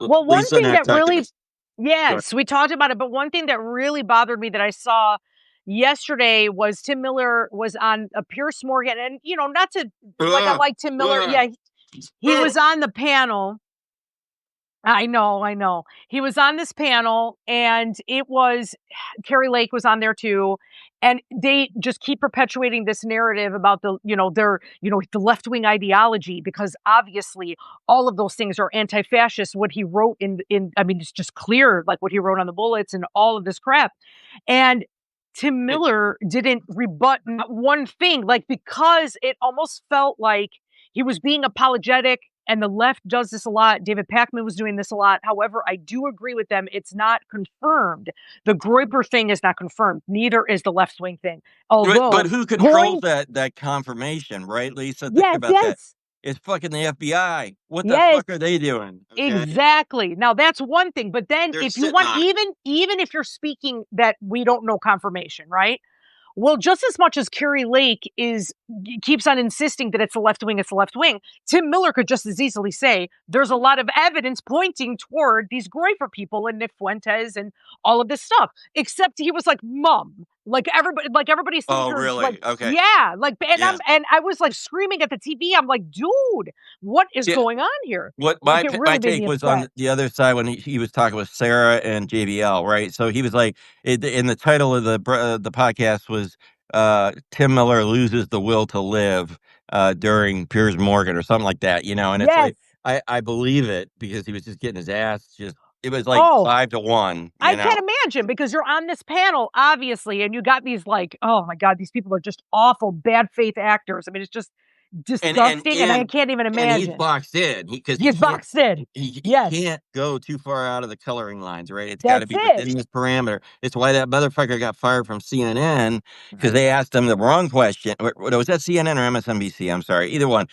Well, one thing that really, we talked about it, but one thing that really bothered me that I saw yesterday was Tim Miller was on a Pierce Morgan, and not to I like Tim Miller, he was on the panel. I know. He was on this panel, and it was Carrie Lake was on there too, and they just keep perpetuating this narrative about the left-wing ideology, because obviously all of those things are anti-fascist. What he wrote it's just clear, like what he wrote on the bullets and all of this crap. And Tim Miller didn't rebut not one thing, because it almost felt like he was being apologetic. And the left does this a lot. David Pakman was doing this a lot. However, I do agree with them. It's not confirmed. The Groyper thing is not confirmed. Neither is the left wing thing. Although,
but who controls that confirmation, right, Lisa? Think about that. It's fucking the FBI. What the fuck are they doing?
Okay? Exactly. Now that's one thing. But then if you want, even if you're speaking that we don't know confirmation, right? Well, just as much as Carrie Lake keeps on insisting that it's the left wing, Tim Miller could just as easily say there's a lot of evidence pointing toward these Groyper people and Nick Fuentes and all of this stuff. Except he was like, "Mom," everybody's.
Oh, really? Okay.
Yeah, I was screaming at the TV. I'm like, "Dude, what is going on here?"
What my take was on the other side when he was talking with Sarah and JBL, right? So he was like, in the title of the podcast was Tim Miller loses the will to live during Piers Morgan or something like that, and it's like I believe it, because he was just getting his ass it was like 5-1.
I can't imagine, because you're on this panel, obviously, and you got these oh my God, these people are just awful, bad faith actors. I mean, it's just disgusting, and I can't even imagine.
And he's boxed in.
He's boxed in.
He can't go too far out of the coloring lines, right? It's got to be within this parameter. It's why that motherfucker got fired from CNN, because they asked him the wrong question. Was that CNN or MSNBC? I'm sorry. Either one.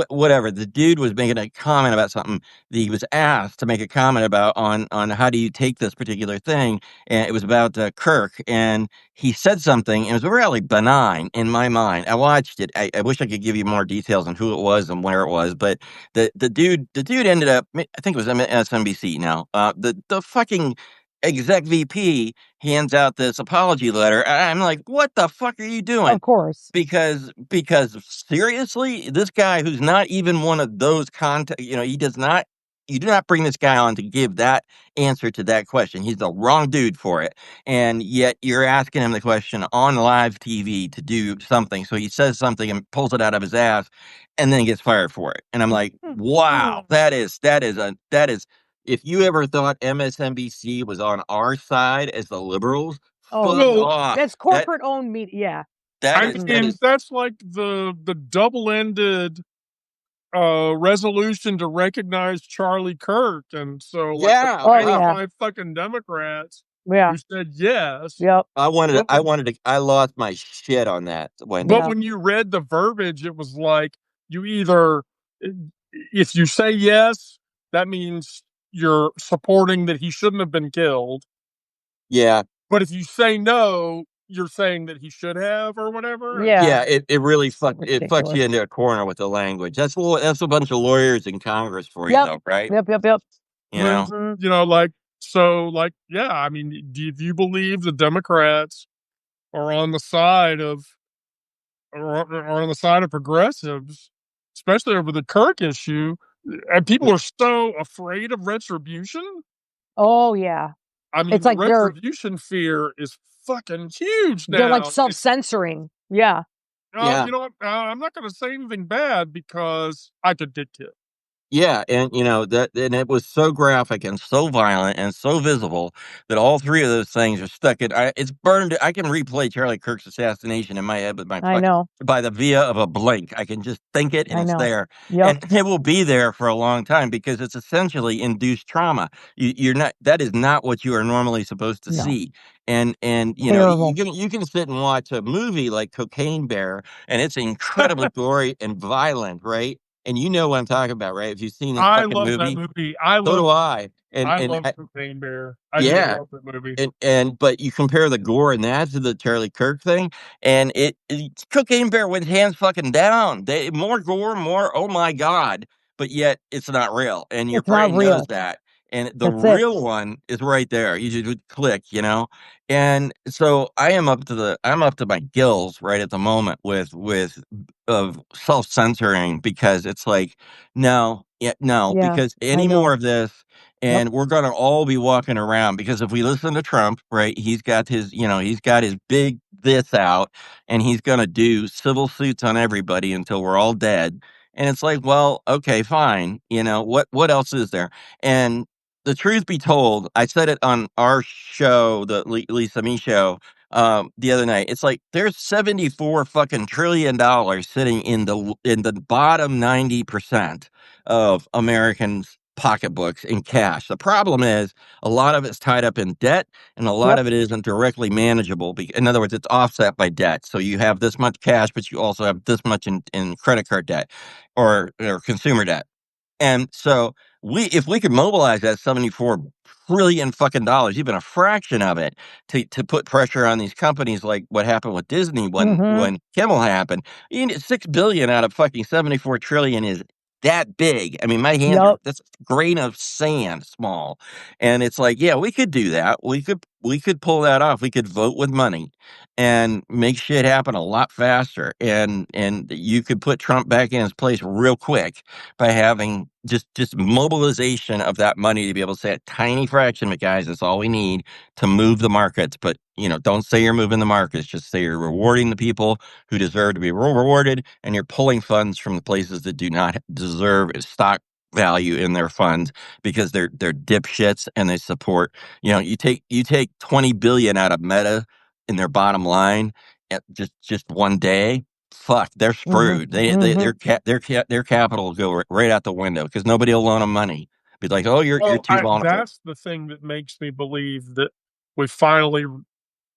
Whatever. The dude was making a comment about something that he was asked to make a comment about on how do you take this particular thing. And it was about Kirk. And he said something. It was really benign in my mind. I watched it. I wish I could give you more details on who it was and where it was, but the dude ended up, I think it was MSNBC now. The fucking exec VP hands out this apology letter. I'm like, what the fuck are you doing?
Of course.
Because seriously, this guy who's not even one of those he does not. You do not bring this guy on to give that answer to that question. He's the wrong dude for it. And yet you're asking him the question on live TV to do something. So he says something and pulls it out of his ass and then gets fired for it. And I'm like, wow, that is, if you ever thought MSNBC was on our side as the liberals,
that's corporate owned media. Yeah.
That's like the double-ended resolution to recognize Charlie Kirk, and so five fucking Democrats who said yes.
Yep.
I lost my shit on that, Wendy.
But when you read the verbiage, it was like you either if you say yes, that means you're supporting that he shouldn't have been killed.
Yeah.
But if you say no, you're saying that he should have or whatever.
Yeah.
It really fucks
Ridiculous.
you into a corner with the language. That's a bunch of lawyers in Congress for you,
Yep.
though, right?
Yep.
You know,
Mhm.
You know, like, so, like, yeah, I mean, do you believe the Democrats are on the side of are on the side of progressives, especially over the Kirk issue, and people are so afraid of retribution?
Oh yeah.
I mean,
It's
the
like
retribution fear is fucking huge
they're like
now.
self-censoring. Yeah.
Yeah.
You know what? I'm not going to say anything bad because I could get killed.
Yeah, and and it was so graphic and so violent and so visible that all three of those things are stuck in. It's burned. I can replay Charlie Kirk's assassination in my head with
I know.
by the via of a blink. I can just think it, and
I
it's
know.
there,
Yep.
and it will be there for a long time because it's essentially induced trauma. You're not. That is not what you are normally supposed to
No.
see. And
Terrible.
you can sit and watch a movie like Cocaine Bear, and it's incredibly gory and violent, right? And you know what I'm talking about, right? If you've seen this
I
fucking
love that
movie,
movie.
so do I.
I love Cocaine Bear. I do
Yeah,
love that movie.
but you compare the gore in that to the Charlie Kirk thing, and Cocaine Bear went hands fucking down. They more gore, more oh my god, but yet it's not real, and your
It's not
brain knows
real.
that. And the
That's it.
real one is right there. You just would click, And so I'm up to my gills right at the moment with of self censoring because it's like no,
Yeah.
because
I
any
know.
more of this
Yep.
and we're going to all be walking around because if we listen to Trump, right, he's got his big this out and he's going to do civil suits on everybody until we're all dead. And it's like, well, okay, fine. What else is there? And the truth be told, I said it on our show, the Lisa Me show, the other night. It's like there's $74 fucking trillion sitting in the bottom 90% of Americans' pocketbooks in cash. The problem is a lot of it's tied up in debt and a lot
Yep.
of it isn't directly manageable. In other words, it's offset by debt. So you have this much cash, but you also have this much in credit card debt or consumer debt. And so if we could mobilize that 74 trillion fucking dollars, even a fraction of it, to put pressure on these companies like what happened with Disney
Mhm.
when Kimmel happened, 6 billion out of fucking 74 trillion is that big. I mean, my hands are
Yep.
that's a grain of sand small. And it's like, yeah, we could do that. We could pull that off. We could vote with money and make shit happen a lot faster. And you could put Trump back in his place real quick by having just mobilization of that money to be able to say a tiny fraction of it, guys. That's all we need to move the markets. But don't say you're moving the markets. Just say you're rewarding the people who deserve to be rewarded, and you're pulling funds from the places that do not deserve stock value in their funds because they're dipshits and they support. You take 20 billion out of Meta in their bottom line at just one day. Fuck, they're
Mhm.
screwed.
Mhm.
Their capital will go right out the window because nobody will loan them money. Be like, oh, you're
Well,
too vulnerable.
that's the thing that makes me believe that we finally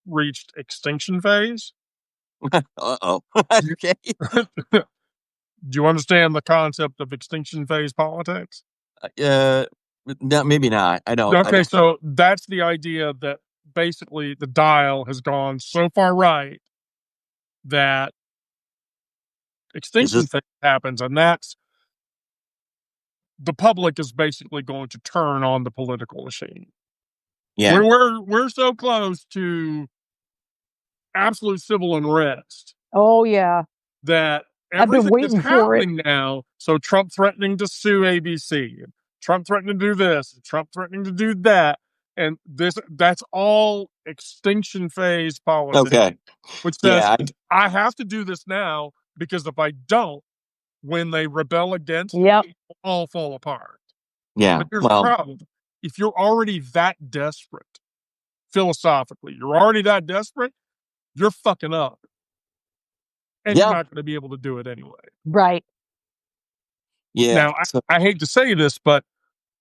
reached extinction phase.
Uh-oh.
You-
Okay.
Do you understand the concept of extinction phase politics?
Uh, no, maybe not. I don't. I
Okay,
don't.
so that's the idea that basically the dial has gone so far right that
Is
extinction
this?
phase happens, and that's the public is basically going to turn on the political machine.
Yeah.
We're so close to absolute civil unrest
Oh yeah.
that
I've been
everything that's
waiting for it.
happening now. So Trump threatening to sue ABC, and Trump threatening to do this, and Trump threatening to do that, and that's all extinction phase politics,
Okay.
which says
Yeah.
I have to do this now because if I don't, when they rebel against
Yep.
me, it'll all fall apart.
Yeah.
But here's the
Well.
problem. If you're already that desperate, philosophically, you're already that desperate, you're fucking up. And you're
Yeah.
not going to be able to do it anyway.
Right.
Yeah.
Now,
So,
I hate to say this, but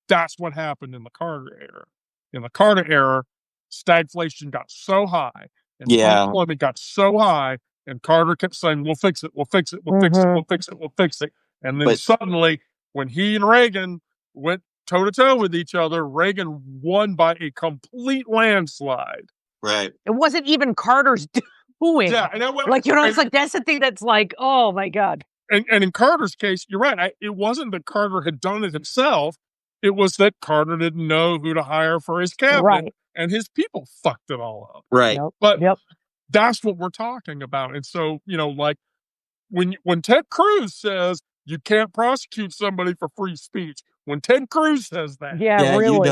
that's what happened in the Carter era. In the Carter era, stagflation got so high and
yeah.
unemployment got so high, and Carter kept saying, we'll fix it, we'll fix it, we'll fix it,
Mhm.
we'll fix it, we'll fix it. And then
But
suddenly, when he and Reagan went toe to toe with each other, Reagan won by a complete landslide.
Right.
It wasn't even Carter's doing.
Yeah, and
it's like that's the thing that's like, oh my God.
And in Carter's case, you're right. It wasn't that Carter had done it himself. It was that Carter didn't know who to hire for his cabinet,
Right.
and his people fucked it all up.
Right.
Yep.
But
Yep.
that's what we're talking about. And so, like when Ted Cruz says you can't prosecute somebody for free speech, when Ted Cruz says that,
Yeah, really.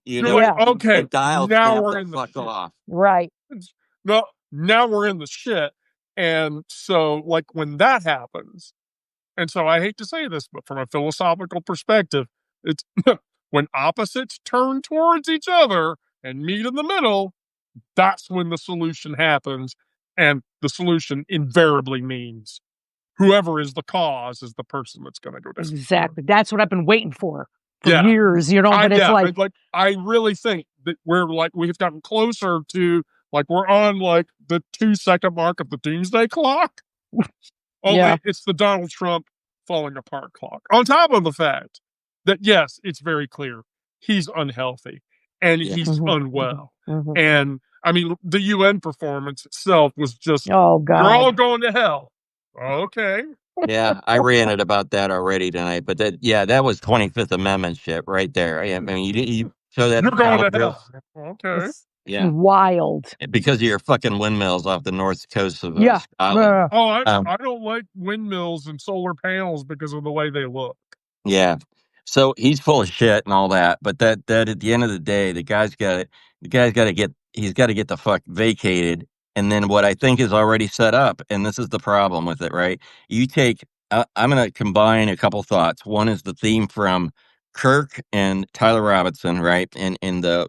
you're like, okay, now we're in the
fuck
shit.
off.
Right.
No, now we're in the shit. And so, like, when that happens, and so I hate to say this, but from a philosophical perspective, it's when opposites turn towards each other and meet in the middle, that's when the solution happens. And the solution invariably means whoever is the cause is the person that's going to go down.
Exactly. That's what I've been waiting for years, but it's
like I really think that we've gotten closer to, like, we're on like the 2-second mark of the doomsday clock.
Yeah.
It's the Donald Trump falling apart clock. On top of the fact that, yes, it's very clear he's unhealthy and he's unwell. And I mean, the UN performance itself was just,
oh God,
you're all going to hell. Okay.
Yeah, I ranted about that already tonight, but that was 25th Amendment shit right there. I mean, you show that.
You're going to hell. Okay.
Yeah,
wild.
Because of your fucking windmills off the north coast of
Oh,
Scotland.
I don't like windmills and solar panels because of the way they look.
Yeah. So he's full of shit and all that, but that at the end of the day, he's got to get the fuck vacated. And then what I think is already set up, and this is the problem with it, right? You take, I'm going to combine a couple thoughts. One is the theme from Kirk and Tyler Robinson, right? And the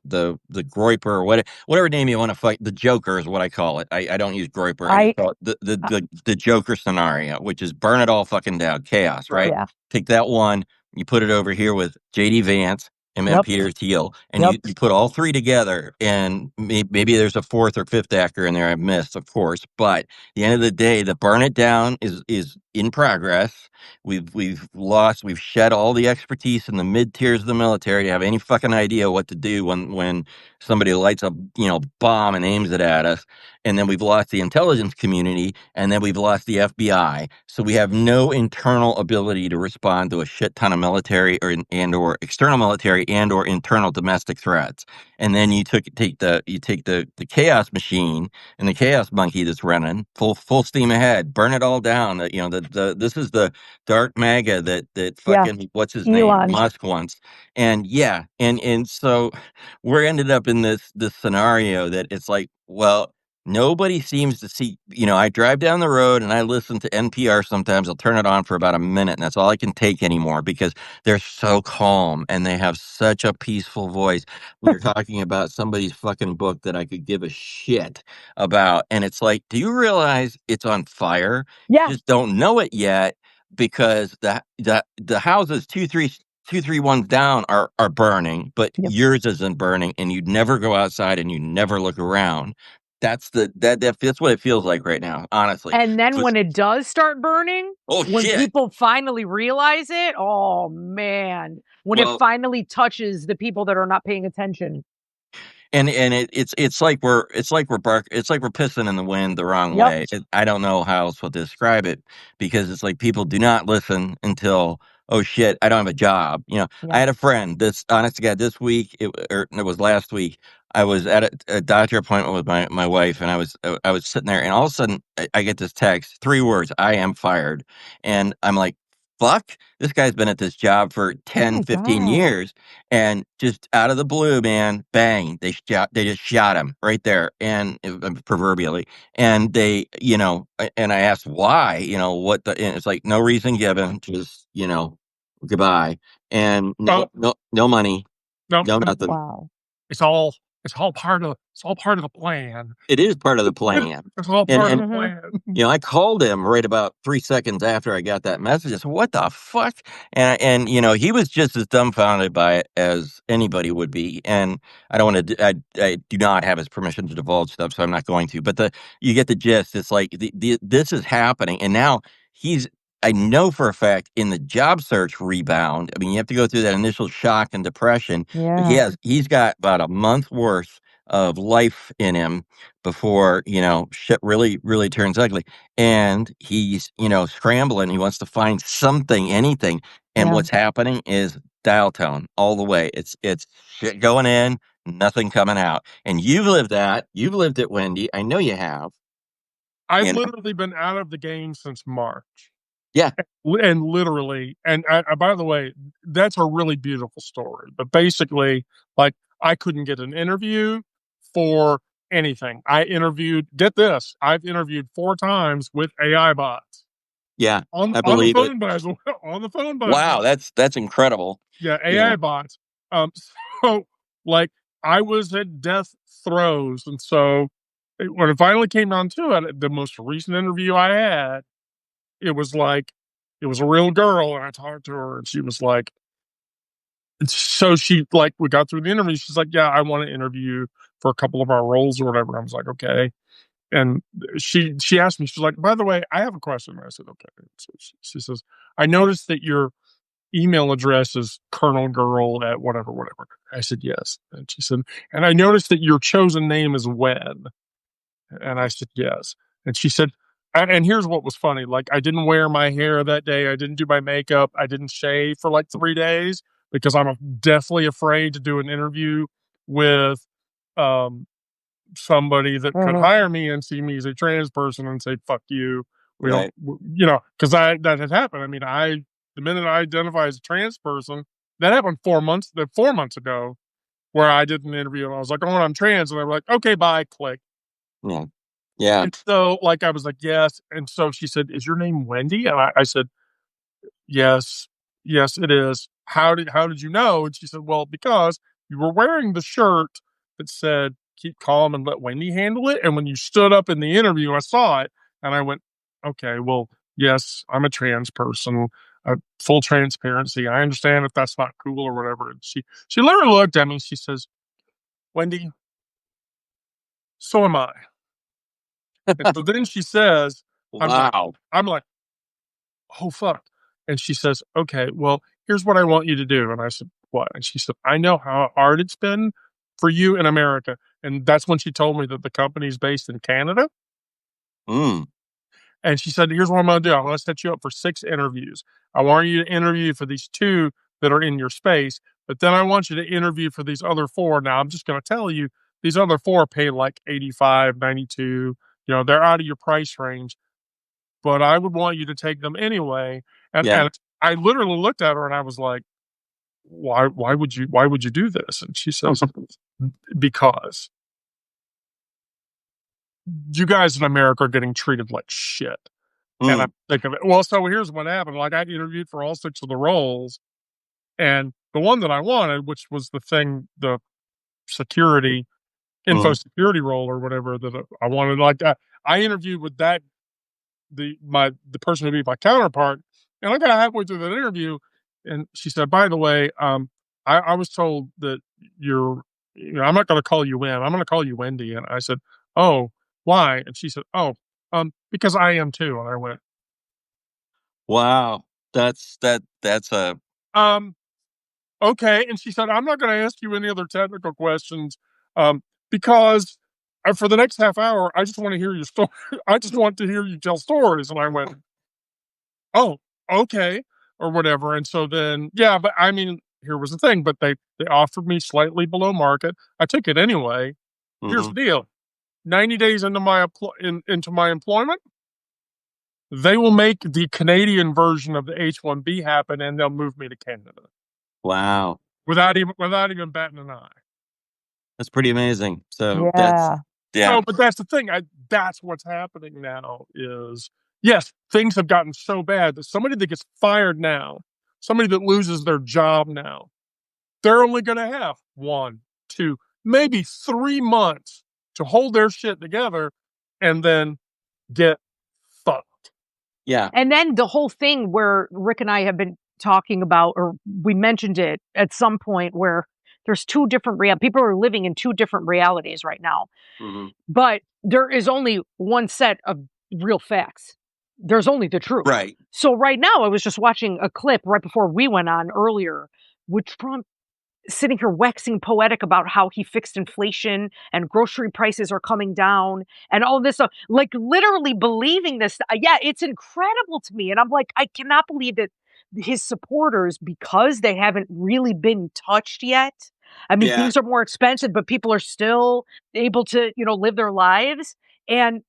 Groiper, or whatever name you want to fight, the Joker is what I call it. I don't use Groiper. I call it the Joker scenario, which is burn it all fucking down, chaos, right?
Yeah.
Take that one, you put it over here with J.D. Vance and Peter Thiel, and you put all three together, and maybe there's a fourth or fifth actor in there I've missed, of course. But at the end of the day, the burn it down is in progress. We've shed all the expertise in the mid tiers of the military to have any fucking idea what to do when somebody lights a bomb and aims it at us. And then we've lost the intelligence community, and then we've lost the FBI. So we have no internal ability to respond to a shit ton of military or external military and or internal domestic threats. And then you take the chaos machine and the chaos monkey that's running full steam ahead, burn it all down. This is the dark MAGA that fucking what's his
Elon.
name, Musk wants. And and so we're ended up in this scenario that it's like, well, nobody seems to see, I drive down the road and I listen to NPR sometimes. I'll turn it on for about a minute, and that's all I can take anymore because they're so calm and they have such a peaceful voice. We're talking about somebody's fucking book that I could give a shit about. And it's like, do you realize it's on fire?
Yeah.
You just don't know it yet because the houses 231 down are burning, but yours isn't burning, and you'd never go outside and you never look around. That's what it feels like right now, honestly.
And then when it does start burning, when people finally realize it, oh man, when it finally touches the people that are not paying attention.
And it's like we're pissing in the wind the wrong way. I don't know how else to describe it, because it's like people do not listen until, oh shit, I don't have a job. I had a friend, honest to God, this week, it was last week, I was at a doctor appointment with my wife, and I was sitting there, and all of a sudden I get this text, 3 words, I am fired. And I'm like, fuck, this guy's been at this job for 10, 15 years, and just out of the blue, man, bang, they just shot him right there, and proverbially, and they, and I asked why, and it's like, no reason given, just, goodbye, and no money, no nothing.
Wow.
It's all part of the plan.
It is part of the plan.
It's all part of the plan.
I called him right about 3 seconds after I got that message. I said, "What the fuck?" And he was just as dumbfounded by it as anybody would be. And I don't want to. I do not have his permission to divulge stuff, so I'm not going to. But you get the gist. It's like this is happening, and now he's I know for a fact in the job search rebound, I mean, you have to go through that initial shock and depression. But
Yeah.
he's got about a month worth of life in him before, shit really, really turns ugly. And he's, scrambling. He wants to find something, anything. And
Yeah.
what's happening is dial tone all the way. It's shit going in, nothing coming out. And you've lived that. You've lived it, Wendy. I know you have.
I've
You know?
literally been out of the game since March.
Yeah.
And literally, and by the way, that's a really beautiful story. But basically, like, I couldn't get an interview for anything. Get this, I've interviewed 4 times with AI bots
Yeah.
on
I
on the
believe it.
phone, by the way, on the phone, by the
Wow.
way.
That's incredible.
Yeah,
You
AI
know?
bots. Um, so, like, I was at death throes, and so when it finally came down to it, the most recent interview I had, it was like, it was a real girl, and I talked to her, and she was like, so she, like, we got through the interview. She's like, "Yeah, I want to interview for a couple of our roles or whatever." I was like, "Okay." And she asked me, she's like, "By the way, I have a question." I said, "Okay." So she says, "I noticed that your email address is Colonel Girl at whatever, whatever." I said, "Yes." And she said, "And I noticed that your chosen name is Wen." And I said, "Yes." And she said, and here's what was funny. Like, I didn't wear my hair that day. I didn't do my makeup. I didn't shave for like 3 days because I'm deathly afraid to do an interview with um, somebody that could hire me and see me as a trans person and say, "Fuck you." We don't,
Right.
because that had happened. I mean, the minute I identify as a trans person, that happened 4 months ago, where I did an interview and I was like, "Oh, I'm trans." And they were like, "Okay, bye," click.
Yeah. Yeah.
And so, like, I was like, "Yes." And so she said, "Is your name Wendy?" And I said, "Yes, yes, it is." How did you know?" And she said, "Well, because you were wearing the shirt that said, 'Keep calm and let Wendy handle it.' And when you stood up in the interview, I saw it and I went, okay, well, yes, I'm a trans person. Full transparency. I understand if that's not cool or whatever." And she literally looked at me and she says, "Wendy, so am I." And so then she says, I'm like,
Wow.
I'm like, "Oh, fuck." And she says, "Okay, well, here's what I want you to do." And I said, "What?" And she said, "I know how hard it's been for you in America." And that's when she told me that the company's based in Canada.
Mm.
And she said, "Here's what I'm going to do. I'm going to set you up for 6 interviews. I want you to interview for these 2 that are in your space, but then I want you to interview for these other 4. Now, I'm just going to tell you, these other 4 pay like 85, 92. They're out of your price range, but I would want you to take them anyway." And
Yeah.
I literally looked at her and I was like, why would you do this?" And she says, "Because you guys in America are getting treated like shit." And
Mm.
I'm thinking, well, so here's what happened. Like, I interviewed for all 6 of the roles, and the one that I wanted, which was the security, info
Mm.
security role or whatever that I wanted, like, I interviewed with the person who'd be my counterpart, and I got halfway through that interview, and she said, "By the way, I was told that I'm not going to call you Win. I'm going to call you Wendy." And I said, "Oh, why?" And she said, "Oh, because I am too." And I went,
Wow. That's a
um, "Okay." And she said, "I'm not going to ask you any other technical questions, because for the next half hour, I just want to hear your story. I just want to hear you tell stories." And I went, "Oh, okay," or whatever. And so then, yeah, but I mean, here was the thing, but they offered me slightly below market. I took it anyway. Here's
mhm.
the deal: 90 days into my employment, they will make the Canadian version of the H-1B happen, and they'll move me to Canada
Wow.
without even batting an eye.
That's pretty amazing. So that's
Yeah.
yeah.
So, but that's the thing. That's what's happening now. Is Yes, things have gotten so bad that somebody that gets fired now, somebody that loses their job now, they're only going to have 1, 2, maybe 3 months to hold their shit together, and then get fucked.
Yeah.
And then the whole thing where Rick and I have been talking about, or we mentioned it at some point, where there's 2 different people are living in 2 different realities right now.
Mhm.
But there is only one set of real facts. There's only the truth.
Right.
So right now, I was just watching a clip right before we went on earlier with Trump sitting here waxing poetic about how he fixed inflation and grocery prices are coming down and all this stuff, like literally believing this. Yeah, it's incredible to me. And I'm like, I cannot believe that his supporters, because they haven't really been touched yet. I mean,
Yeah.
things are more expensive, but people are still able to, live their lives. And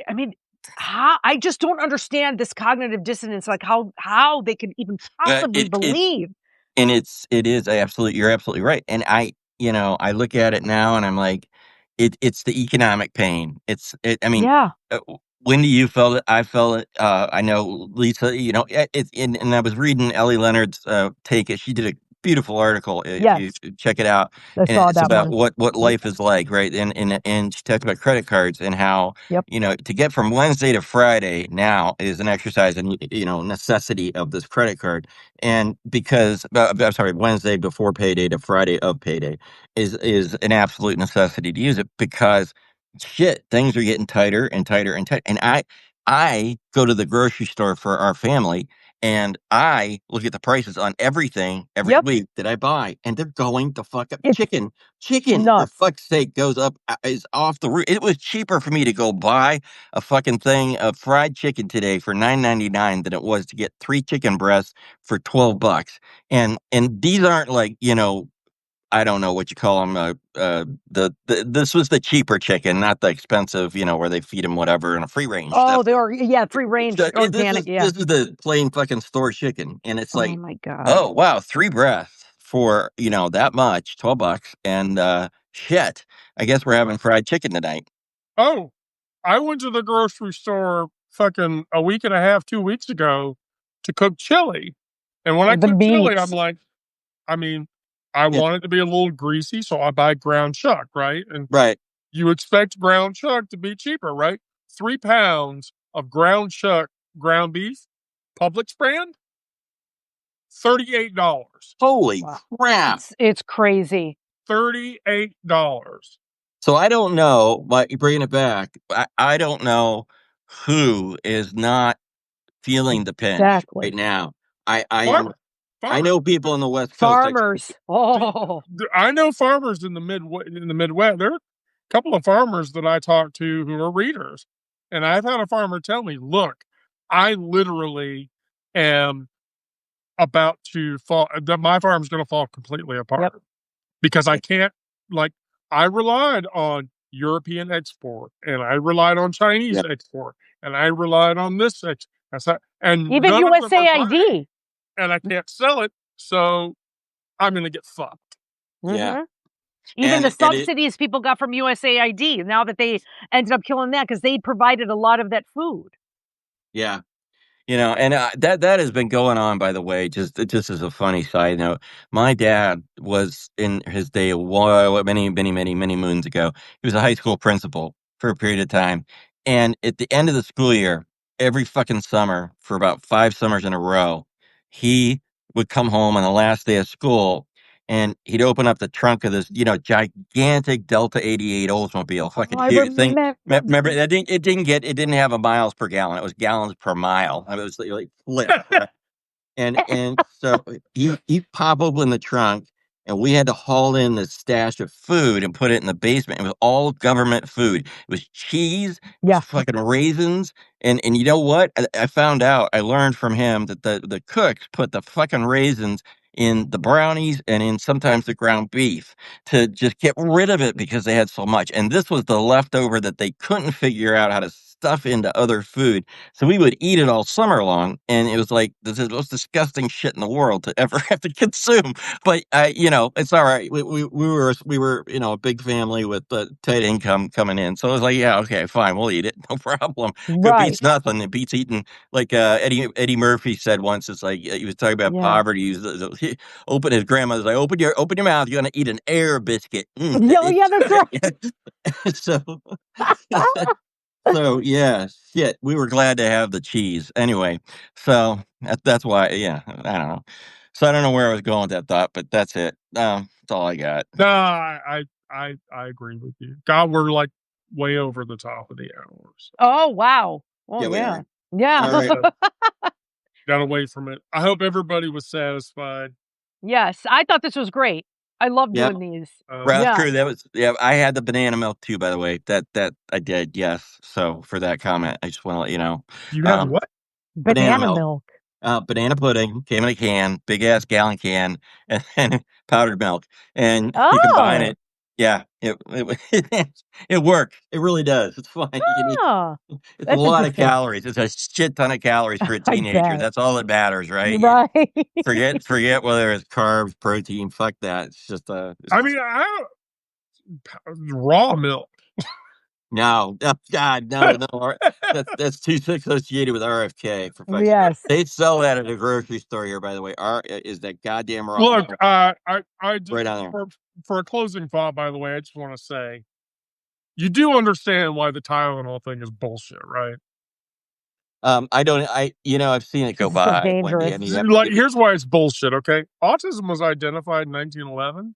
I mean, I just don't understand this cognitive dissonance, like how they can even possibly believe.
And it is absolutely, you're absolutely right. And I look at it now and I'm like, it's the economic pain. I mean,
Yeah.
Wendy, you felt it. I felt it. I know Lisa, and I was reading Ellie Leonard's take. She did a beautiful article if you
Yes.
check it out.
I
And
saw
it's
that
about
one.
what life is like, right? And she talked about credit cards and how,
Yep.
to get from Wednesday to Friday now is an exercise and, necessity of this credit card. And because, I'm sorry, Wednesday before payday to Friday of payday is an absolute necessity to use it because shit, things are getting tighter and tighter and tighter. And I go to the grocery store for our family and I look at the prices on everything every
Yep.
week that I buy, and they're going the fuck up.
It's
Chicken, for
nuts.
fuck's sake, goes up, is off the roof. It was cheaper for me to go buy a fucking thing of fried chicken today for $9.99 than it was to get 3 chicken breasts for $12. And these aren't like, I don't know what you call them. This was the cheaper chicken, not the expensive, where they feed them whatever in a free range
Oh,
stuff.
they are, yeah, free range organic, yeah.
This is the plain fucking store chicken, and it's
Oh
like,
my God.
oh wow, 3 breasts for that much, $12, and shit. I guess we're having fried chicken tonight.
Oh, I went to the grocery store fucking a week and a half, 2 weeks ago to cook chili. And when I
The
cook chili,
meats.
I'm like, I mean, I want it to be a little greasy, so I buy ground chuck, right? And
Right.
you expect ground chuck to be cheaper, right? 3 pounds of ground chuck ground beef, Publix brand, $38.
Holy
Wow.
crap.
It's crazy.
$38.
So I don't know, but bringing it back, I don't know who is not feeling the pinch
Exactly.
right now. I
Farmer.
know people in the West Coast.
Farmers. Oh,
I know farmers in the Midwest. There are a couple of farmers that I talk to who are readers, and I've had a farmer tell me, "Look, I literally am about to fall. That my farm's going to fall completely apart because I can't. Like, I relied on European export, and I relied on Chinese export, and I relied on this and
even
none of them are buying,
USAID.
and I can't sell it, so I'm going to get fucked."
Yeah.
Even the
And
subsidies people got from USAID, now that they ended up killing that because they provided a lot of that food.
yeah. And that has been going on, by the way. Just as a funny side note, my dad was in his day a while, many, many, many, many moons ago. He was a high school principal for a period of time, and at the end of the school year, every fucking summer for about 5 summers in a row, he would come home on the last day of school. And he'd open up the trunk of this, gigantic Delta 88 Oldsmobile, fucking
I
huge thing.
remember.
Remember that it didn't have a miles per gallon. It was gallons per mile. I mean, it was like flip. Right? And so he pop open the trunk, and we had to haul in the stash of food and put it in the basement. It was all government food. It was cheese, it was fucking raisins, and you know what? I found out. I learned from him that the cooks put the fucking raisins in the brownies and in sometimes the ground beef to just get rid of it because they had so much. And this was the leftover that they couldn't figure out how to stuff into other food. So we would eat it all summer long, and it was like this is the most disgusting shit in the world to ever have to consume. But it's all right. We were a big family with tight income coming in, so it was like, yeah, okay, fine, we'll eat it, no problem. It beats nothing. It beats eating, like Eddie Murphy said once. It's like he was talking about poverty. He open his grandmother's like, open your mouth. You're gonna eat an air biscuit.
Yeah, that's right.
So. So yeah, shit. We were glad to have the cheese anyway. So that's why. Yeah, I don't know. So I don't know where I was going with that thought, but that's it. That's all I got.
No, I agree with you. God, we're like way over the top of the hour. So.
Oh, wow. Oh,
Yeah, we are.
Yeah.
All right.
Got away from it. I hope everybody was satisfied.
Yes, I thought this was great. I love
Yep.
doing these.
Ralph
Yeah.
Crew, that was I had the banana milk too, by the way. That I did, yes. So for that comment, I just want to let you know.
You had
Um,
what?
banana
Banana
milk.
milk.
Banana pudding came in a can, big ass gallon can, and then powdered milk, and you combine
Oh.
it. Yeah, it works. It really does. It's fine. You need
Oh,
it's a
that's
lot of
interesting.
calories. It's a shit ton of calories for a
I
teenager.
bet.
That's all that matters, right?
Right.
Forget whether it's carbs, protein. Fuck that. It's just
I mean, raw milk.
no, oh, God, no. That's too associated with RFK. For fuck's sake.
Yes.
They sell that at a grocery store here, by the way. Is that goddamn raw
Look,
milk
I just
right on there?
for a closing thought, by the way, I just want to say you do understand why the Tylenol thing is bullshit, right?
I don't. I've seen it go
This is so
by, Wendy.
dangerous.
I mean, you have to
Like,
give it.
here's why it's bullshit. Okay, autism was identified in 1911.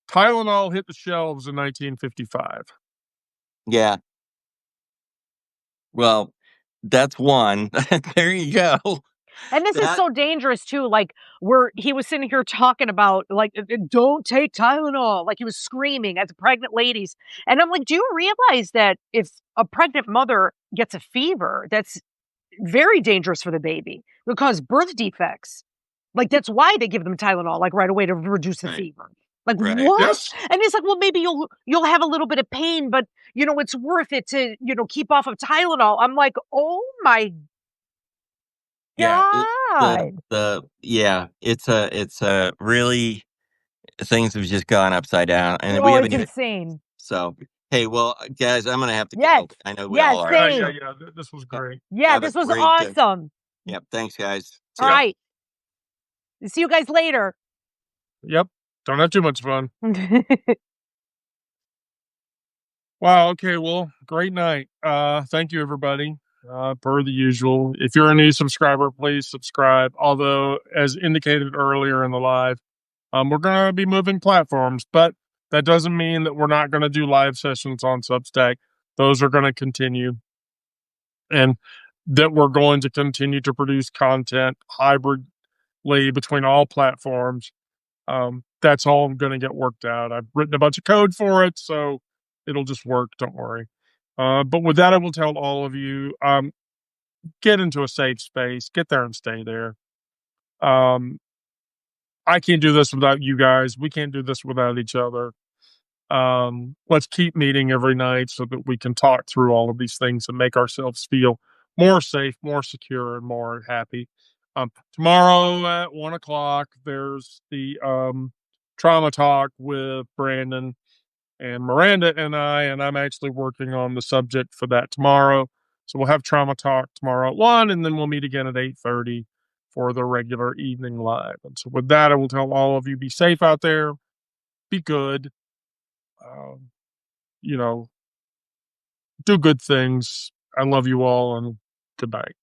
Tylenol hit the shelves in 1955.
Yeah. Well, that's one. There you go.
And this is
That
so dangerous too. Like, where he was sitting here talking about, like, don't take Tylenol. Like, he was screaming at the pregnant ladies. And I'm like, do you realize that if a pregnant mother gets a fever, that's very dangerous for the baby? It cause birth defects. Like, that's why they give them Tylenol, like, right away to reduce the
right,
fever. Like,
right.
what?
Yes.
And he's like, well, maybe you'll have a little bit of pain, but it's worth it to, keep off of Tylenol. I'm like, oh my
Yeah.
God.
It's a really things have just gone upside down, and we
Oh,
haven't
it's
even.
insane.
So hey, well, guys, I'm gonna have to
Yes.
go. I know we
Yeah,
all are.
Yeah,
same.
yeah, yeah. This was
Yep.
great.
Yeah,
Have a
this was
great.
awesome.
Yep. Thanks, guys. See
All
ya.
Yep,
right. See you guys later.
yep. Don't have too much fun. Wow. Okay. Well, great night. Thank you, everybody. Per the usual, if you're a new subscriber, please subscribe. Although, as indicated earlier in the live, we're gonna be moving platforms, but that doesn't mean that we're not gonna do live sessions on Substack. Those are gonna continue, and that we're going to continue to produce content hybridly between all platforms. That's all going to get worked out. I've written a bunch of code for it, so it'll just work. Don't worry. But with that, I will tell all of you, get into a safe space, get there and stay there. Um, I can't do this without you guys. We can't do this without each other. Let's keep meeting every night so that we can talk through all of these things and make ourselves feel more safe, more secure, and more happy. Tomorrow at 1 o'clock, there's the trauma talk with Brandon and Miranda and I'm actually working on the subject for that tomorrow. So we'll have trauma talk tomorrow at 1, and then we'll meet again at 8:30 for the regular evening live. And so with that, I will tell all of you, be safe out there, be good, um, you know, do good things. I love you all, and good night.